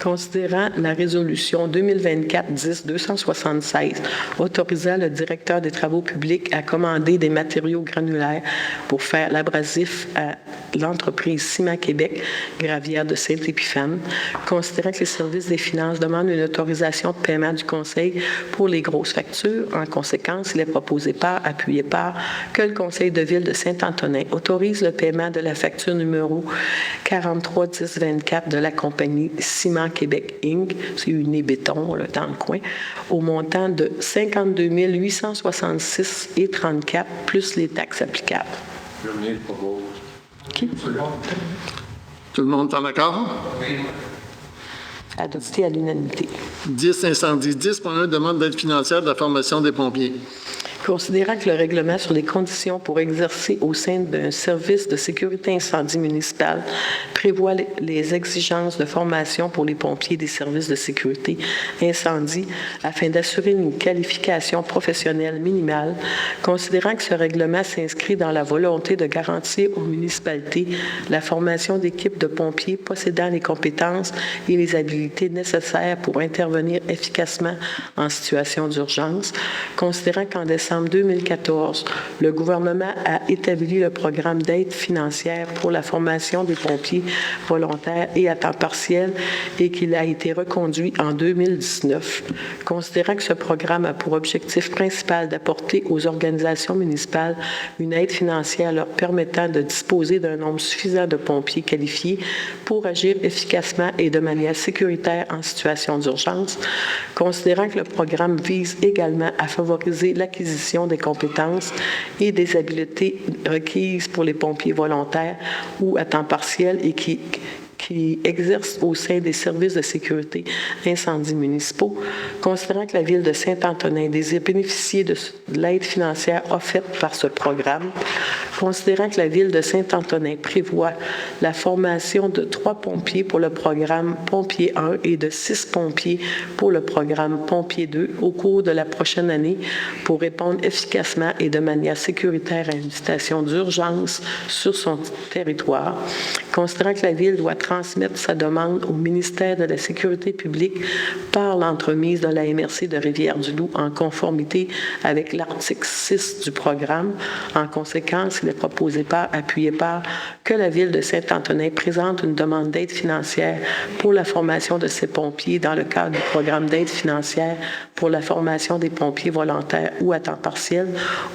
Considérant la résolution 2024-10-276 autorisant le directeur des travaux publics à commander des matériaux granulaires pour faire l'abrasif à l'entreprise Ciment Québec, Gravière de Saint-Épiphane, considérant que les services des finances demandent une autorisation de paiement du Conseil pour les grosses factures. En conséquence, il est proposé appuyé par, que le Conseil de ville de Saint-Antonin autorise le paiement de la facture numéro 43-1024 de la compagnie Ciment Québec Inc., c'est une béton là, dans le coin, au montant de 52 866 et 34 plus les taxes applicables. Qui? Tout le monde est en accord? Adopté à l'unanimité. 10, incendie. 10.1, demande d'aide financière de la formation des pompiers. Considérant que le règlement sur les conditions pour exercer au sein d'un service de sécurité incendie municipal prévoit les exigences de formation pour les pompiers des services de sécurité incendie afin d'assurer une qualification professionnelle minimale, considérant que ce règlement s'inscrit dans la volonté de garantir aux municipalités la formation d'équipes de pompiers possédant les compétences et les habilités nécessaires pour intervenir efficacement en situation d'urgence, considérant qu'en décembre 2014, le gouvernement a établi le programme d'aide financière pour la formation des pompiers volontaires et à temps partiel et qu'il a été reconduit en 2019. Considérant que ce programme a pour objectif principal d'apporter aux organisations municipales une aide financière leur permettant de disposer d'un nombre suffisant de pompiers qualifiés pour agir efficacement et de manière sécuritaire en situation d'urgence, considérant que le programme vise également à favoriser l'acquisition des compétences et des habiletés requises pour les pompiers volontaires ou à temps partiel et qui exercent au sein des services de sécurité incendie municipaux, considérant que la Ville de Saint-Antonin désire bénéficier de l'aide financière offerte par ce programme, considérant que la Ville de Saint-Antonin prévoit la formation de 3 pompiers pour le programme Pompier 1 et de 6 pompiers pour le programme Pompier 2 au cours de la prochaine année pour répondre efficacement et de manière sécuritaire à une situation d'urgence sur son territoire, considérant que la Ville doit transmettre sa demande au ministère de la Sécurité publique par l'entremise de la MRC de Rivière-du-Loup en conformité avec l'article 6 du programme. En conséquence, il est proposé appuyé par, que la Ville de Saint-Antonin présente une demande d'aide financière pour la formation de ces pompiers dans le cadre du programme d'aide financière pour la formation des pompiers volontaires ou à temps partiel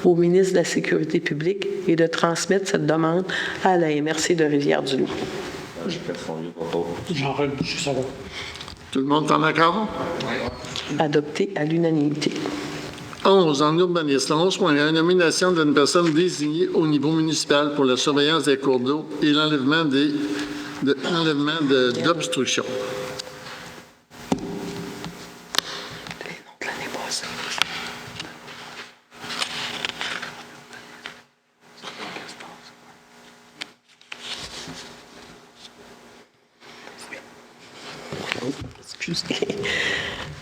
au ministre de la Sécurité publique et de transmettre cette demande à la MRC de Rivière-du-Loup. Jean-Roch Boucher, ça va. Tout le monde est en accord? Adopté à l'unanimité. 11, en urbanisme. 11.1, nomination d'une personne désignée au niveau municipal pour la surveillance des cours d'eau et l'enlèvement d'obstructions.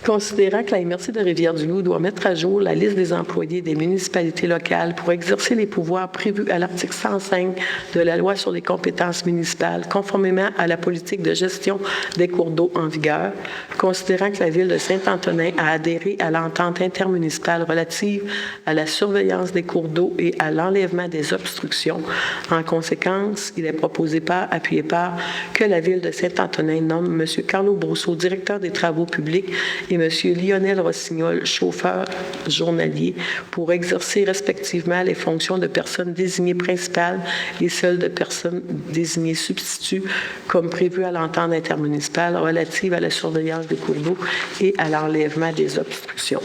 Considérant que la MRC de Rivière-du-Loup doit mettre à jour la liste des employés des municipalités locales pour exercer les pouvoirs prévus à l'article 105 de la Loi sur les compétences municipales, conformément à la politique de gestion des cours d'eau en vigueur, considérant que la Ville de Saint-Antonin a adhéré à l'entente intermunicipale relative à la surveillance des cours d'eau et à l'enlèvement des obstructions. En conséquence, il est proposé appuyé par, que la Ville de Saint-Antonin nomme M. Carlo Brousseau, directeur des travaux publics, et M. Lionel Rossignol, chauffeur journalier, pour exercer respectivement les fonctions de personne désignée principale et celles de personne désignée substitut, comme prévu à l'entente intermunicipale relative à la surveillance des cours d'eau et à l'enlèvement des obstructions.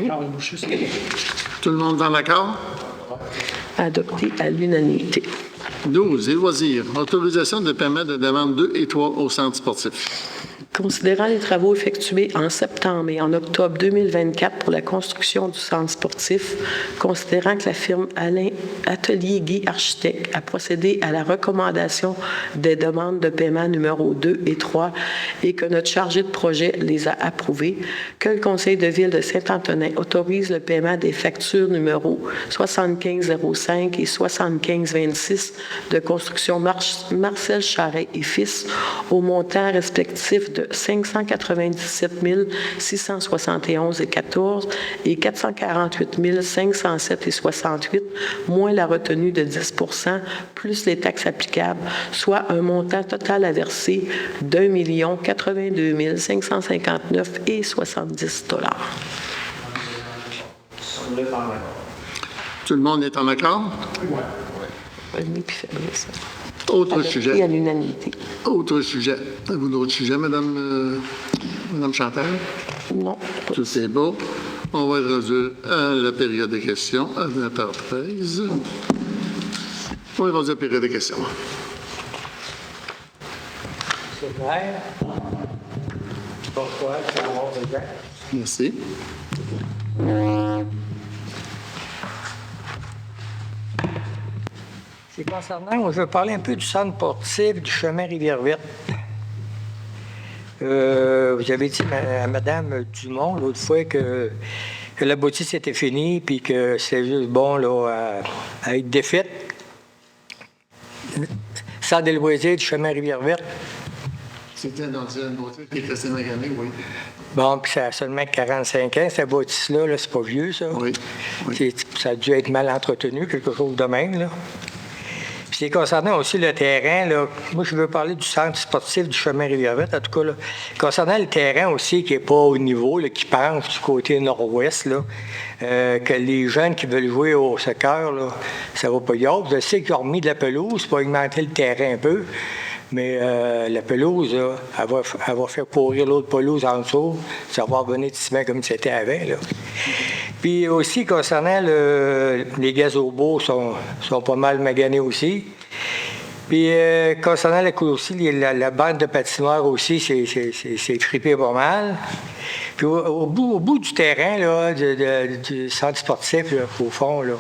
Jean-Roch Boucher, c'est Tout le monde en accord? Adopté à l'unanimité. 12, et loisirs. Autorisation de paiement de demande 2 et 3 au centre sportif. Considérant les travaux effectués en septembre et en octobre 2024 pour la construction du centre sportif, considérant que la firme Alain Atelier Guy Architecte a procédé à la recommandation des demandes de paiement numéro 2 et 3 et que notre chargé de projet les a approuvées, que le Conseil de ville de Saint-Antonin autorise le paiement des factures numéro 7505 et 7526 de construction Marcel Charret et Fils au montant respectif de 597 671,14 et 448 507,68, moins la retenue de 10 plus les taxes applicables, soit un montant total à verser d'1 082 559,70 $. Tout le monde est en accord? René puis Fabrice. Autre Adopté sujet. à l'unanimité. Autre sujet. Avez-vous d'autres sujets, Madame Chantal? Non. Tout c'est beau. On va introduire la période de questions à 20h13. On va introduire la période de questions. C'est clair. Bonsoir, c'est Amor de Jacques. Merci. C'est concernant, je veux parler un peu du centre sportif du chemin Rivière-Verte. Vous avez dit à Mme Dumont l'autre fois que la bâtisse était finie puis que c'est juste bon là, à être défaite. Centre des loisirs du chemin Rivière-Verte. C'était dans une bâtisse qui est restée maganée, oui. Bon, puis ça a seulement 45 ans, cette bâtisse-là, là, c'est pas vieux, ça. Oui. Oui. Ça a dû être mal entretenu, quelque chose de même, là. Puis c'est concernant aussi le terrain, là. Moi, je veux parler du centre sportif du chemin Rivière-Verte, en tout cas, là. Concernant le terrain aussi, qui n'est pas au niveau, là, qui penche du côté nord-ouest, là, que les jeunes qui veulent jouer au soccer, là, ça va pas y avoir. Je sais qu'ils ont remis de la pelouse pour augmenter le terrain un peu. Mais la pelouse, là, elle va faire pourrir l'autre pelouse en dessous. Ça va revenir de comme c'était avant. Là. Puis aussi, concernant les gazobos, sont pas mal maganés aussi. Puis concernant aussi, la bande de patinoire aussi, c'est frippé pas mal. Puis au bout du terrain là, du centre sportif, là, au fond, là,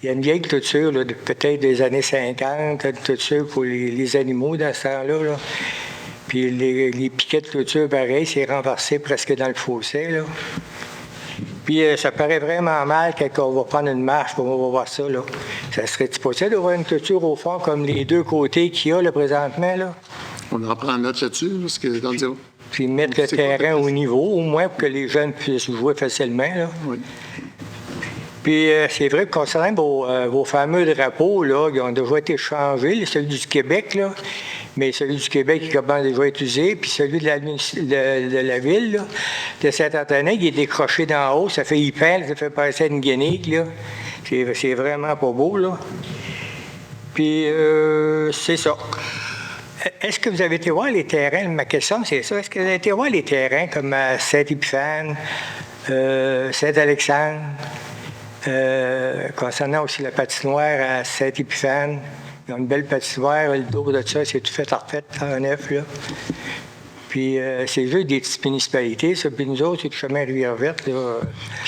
il y a une vieille clôture, là, peut-être des années 50, une clôture pour les animaux dans ce temps-là. Là. Puis les piquets de clôture, pareil, c'est renversé presque dans le fossé. Là. Puis ça paraît vraiment mal quand on va prendre une marche, on va voir ça. Là. Ça serait-il possible d'avoir une clôture au fond comme les deux côtés qu'il y a là, présentement? Là? On en prend note là-dessus, parce que dans le Puis mettre le terrain au niveau, au moins pour que les jeunes puissent jouer facilement. Là. Oui. Puis c'est vrai que concernant vos fameux drapeaux, là, ils ont déjà été changés, celui du Québec, là, mais celui du Québec qui commence déjà à être utilisé, puis celui de la ville, là, de Saint-Antonin, il est décroché d'en haut, ça fait hyper, ça fait passer une guenille, là. C'est vraiment pas beau, là. Puis c'est ça. Est-ce que vous avez été voir les terrains? Ma question, c'est ça. Est-ce que vous avez été voir les terrains comme à Saint-Épiphane, Saint-Alexandre? Concernant aussi la patinoire à Saint-Épiphane, il y a une belle patinoire, le dos de ça, c'est tout fait en refait, en neuf, là. Puis c'est juste des petites municipalités, ça. Puis nous autres, c'est le chemin Rivière-Verte, là.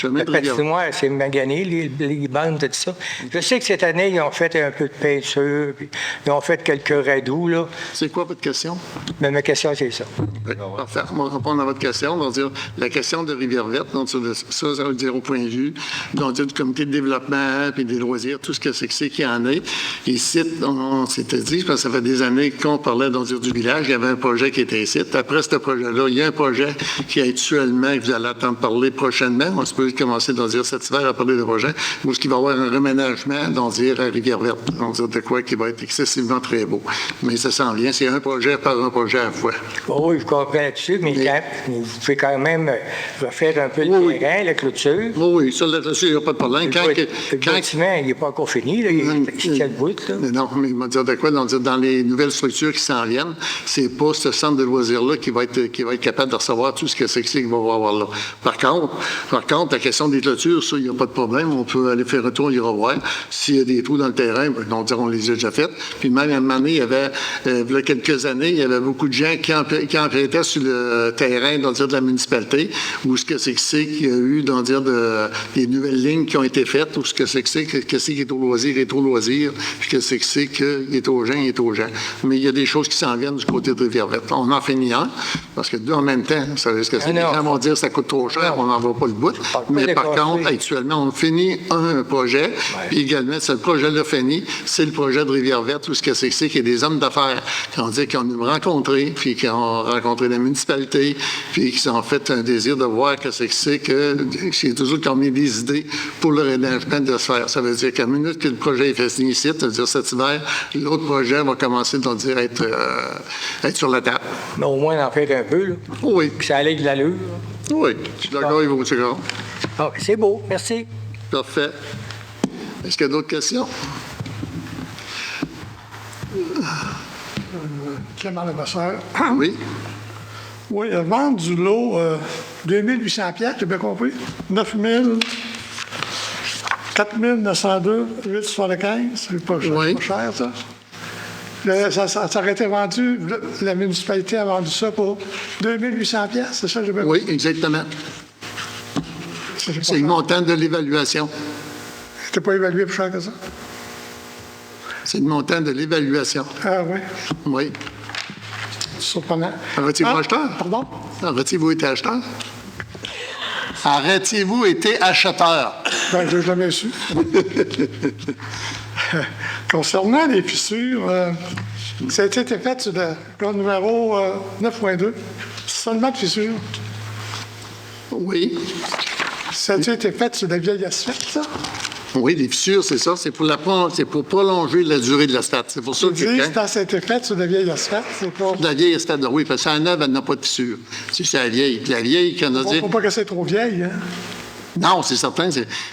La patinoire, c'est magané, les bandes, tout ça. Je sais que cette année, ils ont fait un peu de peinture, puis ils ont fait quelques radoux, là. C'est quoi votre question? Mais ma question, c'est ça. Oui, parfait. On va répondre à votre question. On va dire la question de Rivière-Verte, donc ça veut dire au point de vue, donc du comité de développement, puis des loisirs, tout ce que c'est qu'il y en a. Ici, on s'était dit, parce que ça fait des années qu'on parlait donc, du village, il y avait un projet qui était ici. après ce projet-là, il y a un projet qui actuellement, que vous allez entendre parler prochainement, on se peut commencer dans dire cet hiver à parler de projet, où il va y avoir un reménagement, dans dire à Rivière-Verte, on dire de quoi qui va être excessivement très beau. Mais ça s'en vient, c'est un projet par un projet à la fois. Oui, je comprends là-dessus, mais vous pouvez quand même refaire un peu le terrain, la clôture. Oui, ça là-dessus, il n'y a pas de problème. Le bâtiment, il n'est pas encore fini, là, il tient le bout. Là. Non, mais il va dire de quoi? Dans les nouvelles structures qui s'en viennent, c'est pas ce centre de loisirs-là qui va être capable de recevoir tout ce que c'est qu'il va avoir là. Par contre, la question des clôtures, ça, il n'y a pas de problème. On peut aller faire un tour, y revoir. S'il y a des trous dans le terrain, on les a déjà fait. Puis même à un moment donné, il y avait, il y a quelques années, il y avait beaucoup de gens qui empruntaient sur le terrain, de la municipalité, où ce que c'est qu'il y a eu, des nouvelles lignes qui ont été faites, ou ce que c'est qui est au loisir, est au loisir, puis que c'est qu'il est aux gens, il est aux gens. Mais il y a des choses qui s'en viennent du côté de Rivière-Verte. On en finit un, parce que deux en même temps, ça veut dire que les gens vont dire que ça coûte trop cher, on n'en va pas le bout. Mais par contre, actuellement, on finit un projet, puis également, ce projet-là fini, c'est le projet de Rivière-Verte, où ce que c'est qu'il y a des hommes d'affaires qui ont dit qu'ils ont nous rencontré, puis qui ont rencontré la municipalité, puis qui ont fait un désir de voir que c'est toujours qu'on met des idées pour le réaménagement de se faire. Ça veut dire qu'à la minute que le projet est fait ici, ça veut dire cet hiver, l'autre projet va commencer à être sur la table. Mais au moins, en faire un peu, là. Oui. Que ça allait de l'allure. Oui, je suis d'accord avec vous, c'est grand. Ah, c'est beau, merci. Parfait. Est-ce qu'il y a d'autres questions? Clément Levasseur. Oui. Oui, vendre du lot, 2800 piastres, j'ai bien compris. 4902, 8,75, c'est pas cher, ça. Ça aurait été vendu, la municipalité a vendu ça pour 2800 piastres, c'est ça, j'ai bien compris? Oui, exactement. C'est le montant de l'évaluation. C'était pas évalué plus cher que ça? C'est le montant de l'évaluation. Ah oui? Oui. Surprenant. Arrêtez-vous acheteur? Pardon? Arrêtez-vous été acheteur? Arrêtez-vous été acheteur? Ben, je l'ai jamais su. Concernant les fissures, ça a été fait sur le code numéro 9.2. Seulement de fissures. Oui. Ça a été fait sur la vieille asphalte, ça? Oui, les fissures, c'est ça. C'est pour prolonger la durée de l'asphalte. C'est pour ça que ça a été fait sur la vieille asphalte, c'est pas... La vieille asphalte, oui, parce que la neuve, elle n'a pas de fissure. C'est la vieille. Puis la vieille, quand on a dit... Il ne faut pas que c'est trop vieille, hein? Non, c'est certain.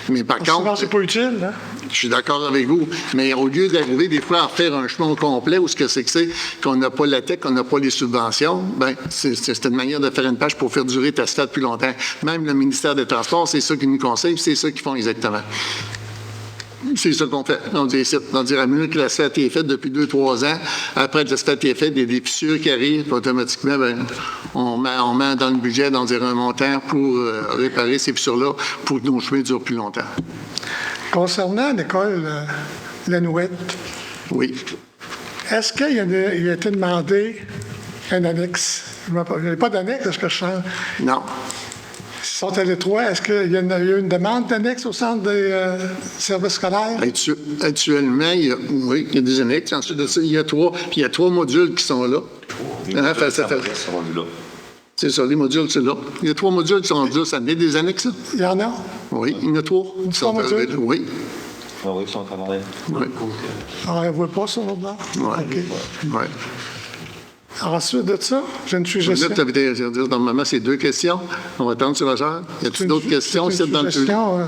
Mais par contre... Souvent, c'est pas utile, hein? Je suis d'accord avec vous. Mais au lieu d'arriver des fois à faire un chemin complet où ce que c'est qu'on n'a pas la tech, qu'on n'a pas les subventions, bien, c'est une manière de faire une page pour faire durer ta asphalte plus longtemps. Même le ministère des Transports, c'est ça qui nous conseille, c'est ça qu'ils font exactement. C'est ça qu'on fait. On dit à la minute que l'asphalte est faite depuis 2-3 ans, après que l'asphalte est faite, il y a des fissures qui arrivent, automatiquement, bien, on met dans le budget un montant pour réparer ces fissures-là pour que nos chemins durent plus longtemps. Concernant l'école Lanouette, oui. Est-ce qu'il a été demandé un annexe? Il n'y a pas d'annexe, est-ce que je sens? Non. Ils sont à l'Étroit. Est-ce qu'il y a eu une demande d'annexe au centre des services scolaires? Actuellement, il y a des annexes. Ensuite de ça, il y a 3 modules qui sont là. C'est ça, les modules, c'est là. Il y a 3 modules qui sont là. Ça met des annexes, ça? Il y en a? Oui, il y en a 3. 3 modules? Oui. Ah oui, ils sont en train de... Oui. On ne voit pas ça, là-dedans? Oui. OK. Oui. Ensuite de ça, j'ai une suggestion. Normalement, c'est 2 questions. On va attendre sur la chaire. Y a-t-il d'autres questions? C'est une suggestion.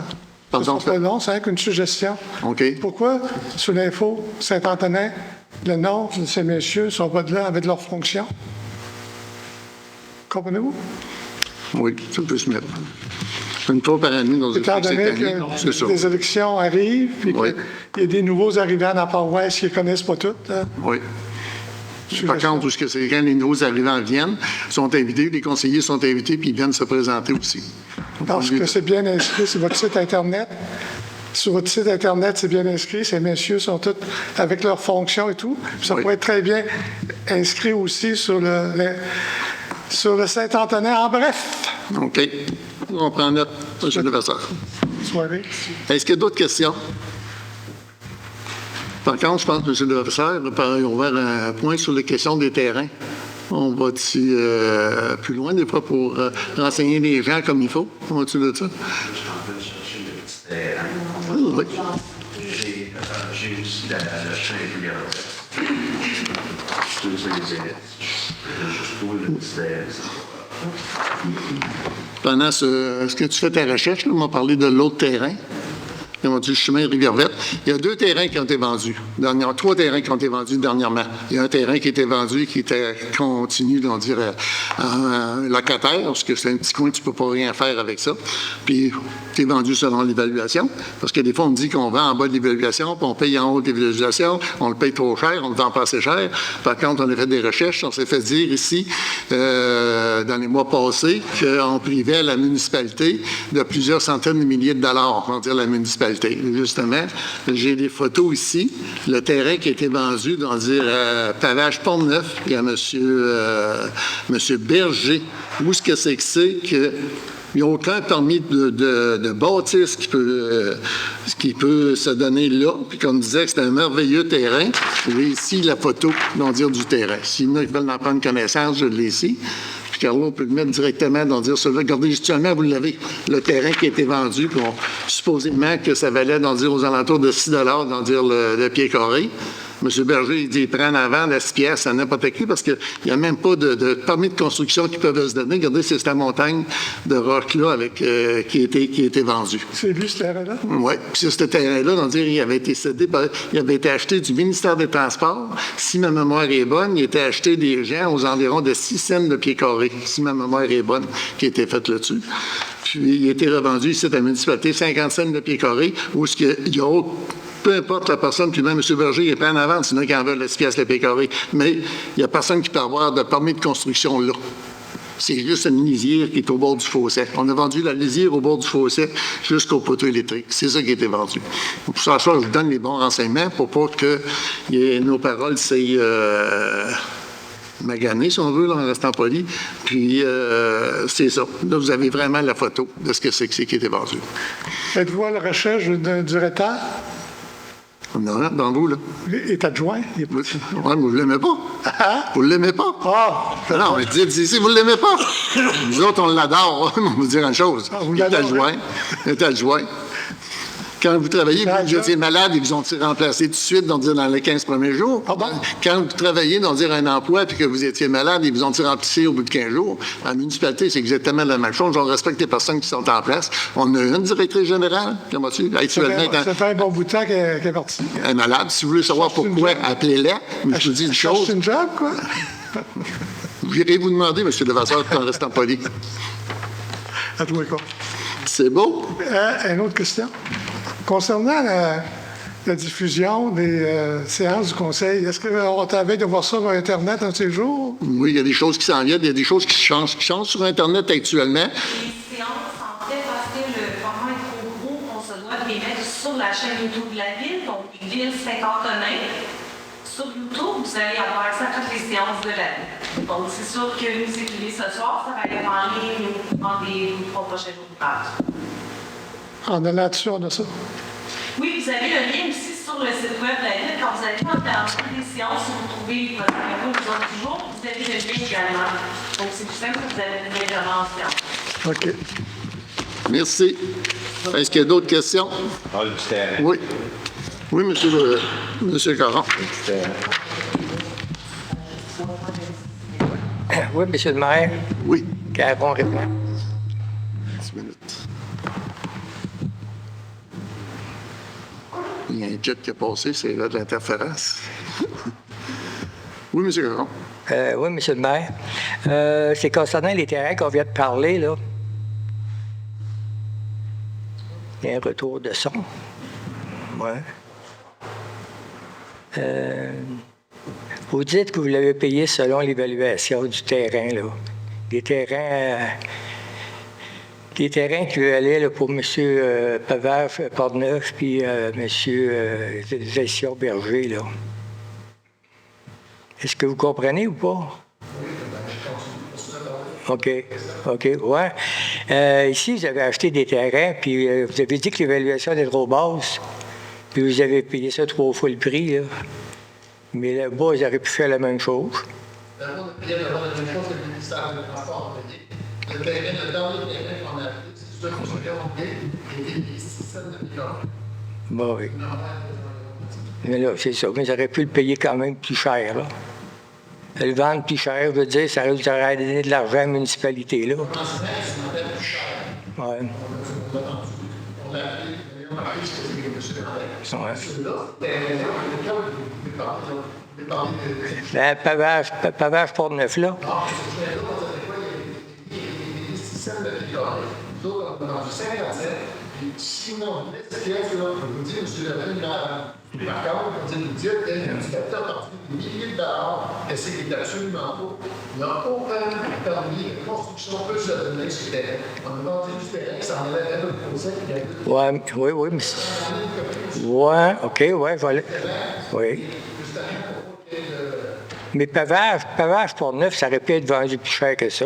Pardon? Non, c'est rien qu'une suggestion. OK. Pourquoi, sur l'info Saint-Antonin, le nom de ces messieurs ne sont pas de là avec leur fonction? Comprenez-vous? Oui, ça peut se mettre. Une fois par année dans une Étant donné que les élections arrivent, puis qu'il y a des nouveaux arrivants dans la paroisse qui ne connaissent pas toutes. Hein? Oui. Par contre, quand les nouveaux arrivants viennent, sont invités, les conseillers sont invités, puis ils viennent se présenter aussi. Parce que c'est bien inscrit sur votre site Internet. Sur votre site Internet, c'est bien inscrit. Ces messieurs sont tous avec leurs fonctions et tout. Puis ça pourrait être très bien inscrit aussi sur le Saint-Antonin. En bref. OK. On prend note, M. Levasseur. Soirée. Est-ce qu'il y a d'autres questions? Par contre, je pense que M. Levasseur a ouvert un point sur les questions des terrains. On va-tu plus loin des fois pour renseigner les gens comme il faut? On va-tu de ça? Oui. J'ai aussi la chaîne Pendant ce que tu fais ta recherche, là, on m'a parlé de l'autre terrain. Ils ont dit le chemin de Rivière-Verte. Il y a 2 terrains qui ont été vendus. 3 terrains qui ont été vendus dernièrement. Il y a un terrain qui a été vendu, qui était continu, on dirait, un locataire, parce que c'est un petit coin, tu ne peux pas rien faire avec ça. Puis, c'est vendu selon l'évaluation. Parce que des fois, on dit qu'on vend en bas de l'évaluation, puis on paye en haut de l'évaluation, on le paye trop cher, on le vend pas assez cher. Par contre, on a fait des recherches, on s'est fait dire ici, dans les mois passés, qu'on privait la municipalité de plusieurs centaines de milliers de dollars, on va dire la municipalité. Justement, j'ai des photos ici. Le terrain qui a été vendu, on va dire, Pavage Pont-Neuf, il y a M. Berger. Où est-ce que c'est qu'il n'y a aucun permis de bâtisse qui peut se donner là. Puis comme je disais, c'est un merveilleux terrain. J'ai ici la photo, on va dire, du terrain. S'il y en a qui veulent en prendre connaissance, je l'ai ici. Carlo, on peut le mettre directement dans dire celui-là. Regardez, actuellement, vous l'avez, le terrain qui a été vendu, puis supposément que ça valait, dans dire, aux alentours de 6 dans dire le pied carré. M. Berger, il dit, il prend en avant la 6 pièces à n'importe qui parce qu'il n'y a même pas de permis de construction qui peuvent se donner. Regardez, c'est cette montagne de roche-là qui a été vendue. C'est lui, ce terrain-là? Oui. Puis ce terrain-là, on dirait, il avait été cédé, il avait été acheté du ministère des Transports. Si ma mémoire est bonne, il était acheté des gens aux environs de 6 cents le pied carré, si ma mémoire est bonne, qui a été faite là-dessus. Puis il a été revendu ici à la municipalité, 50 cents le pied carré, où il y a peu importe la personne, puis même M. Berger, il est pas en avant, sinon qu'il en veut la 6 pièces le pied carré. Mais il n'y a personne qui peut avoir de permis de construction là. C'est juste une lisière qui est au bord du fossé. On a vendu la lisière au bord du fossé jusqu'au poteau électrique. C'est ça qui a été vendu. Pour ça, je vous donne les bons renseignements pour pas que nos paroles soient maganées, si on veut, là, en restant poli. Puis, c'est ça. Là, vous avez vraiment la photo de ce que c'est qui a été vendu. Êtes-vous à la recherche du retard? Non, dans vous, là. Il est adjoint? Oui, mais vous ne l'aimez pas. Ah? Vous ne l'aimez pas. Ah! Non, mais dites ici, vous ne l'aimez pas. Nous autres, on l'adore. On va vous dire une chose. Ah, vous Il est l'adorez? adjoint. Il est adjoint. Quand vous travaillez, vous étiez malade, ils vous ont remplacé tout de suite dans les 15 premiers jours. Ah bon? Quand vous travaillez dans un emploi et que vous étiez malade, ils vous ont remplacé au bout de 15 jours. À la municipalité, c'est exactement la même chose. On respecte les personnes qui sont en place. On a une directrice générale, comment-tu? Actuellement, Ça fait un bon bout de temps qu'elle est partie. elle est malade. Si vous voulez savoir pourquoi, appelez-la. Mais je vous dis une chose. C'est une job, quoi? Vous irez vous demander, M. Levasseur, tout en restant poli. À toi, quoi. C'est beau? Une autre question. Concernant la diffusion des séances du Conseil, est-ce qu'on t'avait de voir ça sur Internet un de ces jours? Oui, il y a des choses qui s'en viennent, il y a des choses qui changent sur Internet actuellement. Les séances, en fait, parce que le format est trop gros, on se doit de les mettre sur la chaîne YouTube de la Ville, donc Ville Saint-Antonin. Sur YouTube, vous allez avoir accès à toutes les séances de la Ville. Donc, c'est sûr que nous étudier ce soir, ça va être en ligne dans les 3 prochains jours. En allant dessus, on a ça. Oui, vous avez le lien aussi sur le site web de la Ville. Quand vous allez dans les séances, vous trouvez votre numéro, vous autres toujours, vous avez le lien également. Donc, c'est plus simple que vous avez une légèrement en séance. OK. Merci. Est-ce qu'il y a d'autres questions? Dans le terrain. Oui. Oui, monsieur Caron. Oui, monsieur le maire. Oui. Caron répond. 10 minutes. Il y a un jet qui a passé, c'est là de l'interférence. Oui, M. Caron. Oui, monsieur le maire. C'est concernant les terrains qu'on vient de parler, là. Il y a un retour de son. Oui. Vous dites que vous l'avez payé selon l'évaluation du terrain, là. Des terrains qui allaient là, pour M. Pavard, Portneuf, puis M. Zession Berger, là. Est-ce que vous comprenez ou pas? OK, ouais. Ici, vous avez acheté des terrains, puis vous avez dit que l'évaluation était trop basse, puis vous avez payé ça 3 fois le prix, là. Mais là-bas, ils auraient pu faire la même chose. vient de voir la même chose que le ministère des Transports a payé. Le dernier terrain qu'on a pris, c'est celui qu'on a payé, qui était des systèmes de pilote. Bon, oui. Mais là, c'est ça. Mais j'aurais pu le payer quand même plus cher, là. Le vendre plus cher, veut dire, ça aurait donné de l'argent à la municipalité, là. Ouais. On l'a appelé, on a appris ce que c'est que M. Ouais. Celui-là, Ben, pavage Port-Neuf, là. les systèmes de pilote. Nous autres, dans du 57, puis sinon, cette pièce-là, vous dit, M. Lefebvre, par contre, vous dites qu'il y a un indicateur parti des milliers de dollars, et c'est absolument pas. Il n'y a aucun permis de construction peut se donner sur le terrain. On a vendu du terrain, ça en avait un procès, il y a Ouais, oui, mais... Ouais, OK, ouais, voilà. Oui. Mais pavage Port-Neuf, ça aurait pu être vendu plus cher que ça.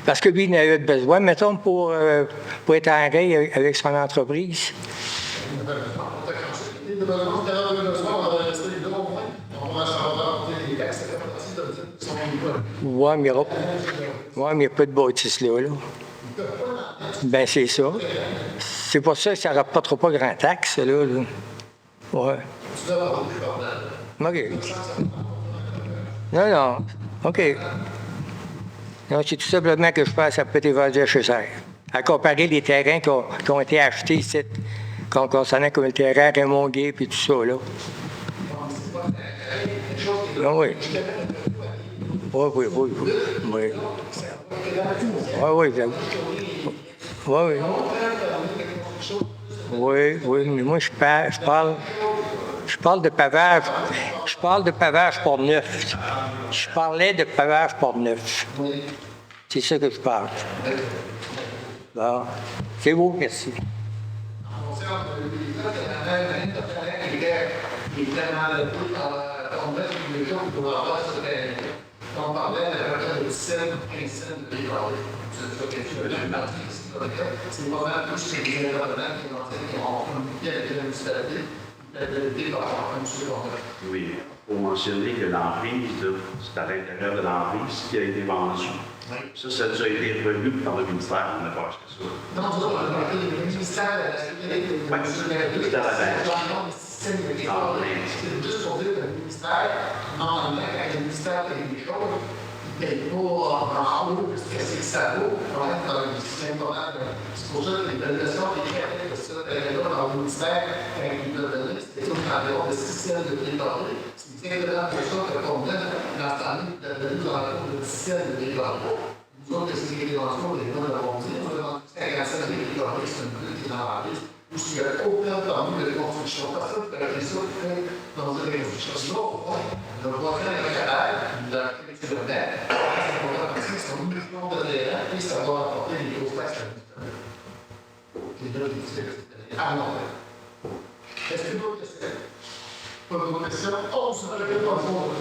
Parce que lui, il en avait besoin, mettons, pour être en règle avec son entreprise. Ouais, mais il n'y a pas de bâtisse là. Ben, c'est ça. C'est pour ça que ça ne rapportera pas grand taxe, là. Ouais. OK. Non. OK. Non, c'est tout simplement que je pense que ça peut être vendu à cher. À comparer les terrains qui ont été achetés ici, concernant comme le terrain Raymond-Gay et tout ça, là. Ah oui. Oui. Oui, mais moi, je parle de pavage. Je parle de pavage Port-Neuf. Je parlais de pavage Port-Neuf. C'est ça que je parle. Bon. C'est beau, merci. On parlait de 17 de déclarés. C'est pas mal plus que les intervenants qui ont communiqué avec la municipalité. Oui, il faut mentionner que l'emprise, c'est à l'intérieur de l'emprise qui a été vendue. Ça a déjà été revu par le ministère, on n'a pas acheté ça. Non, le ministère Tout à la base. C'est juste pour dire que le ministère, en lien avec le ministère des choses, il ne paye pas en haut ce que ça vaut. C'est pour ça que les valutations des crédits de ce terrain-là dans le ministère, quand ils nous donnaient, c'était tout environ de 6 cents de déclarés. C'est exactement pour ça que qu'on a dans cette année, il a donné environ de 10 cents de déclarés. Nous autres, c'est les déclarations, les gens l'avons dit, on a vendu 50 cents de déclarés, c'est une bulle qui est dans la liste. Où il n'y a aucun permis de construction. Personne ne peut appeler ça dans une construction. Non, le projet est de la collectivité de terre. C'est un mouvement de terrain et ça va apporter des grosses taxes à non. Est-ce que d'autres questions? Pas d'autres questions? Oh, ça va être pas fort.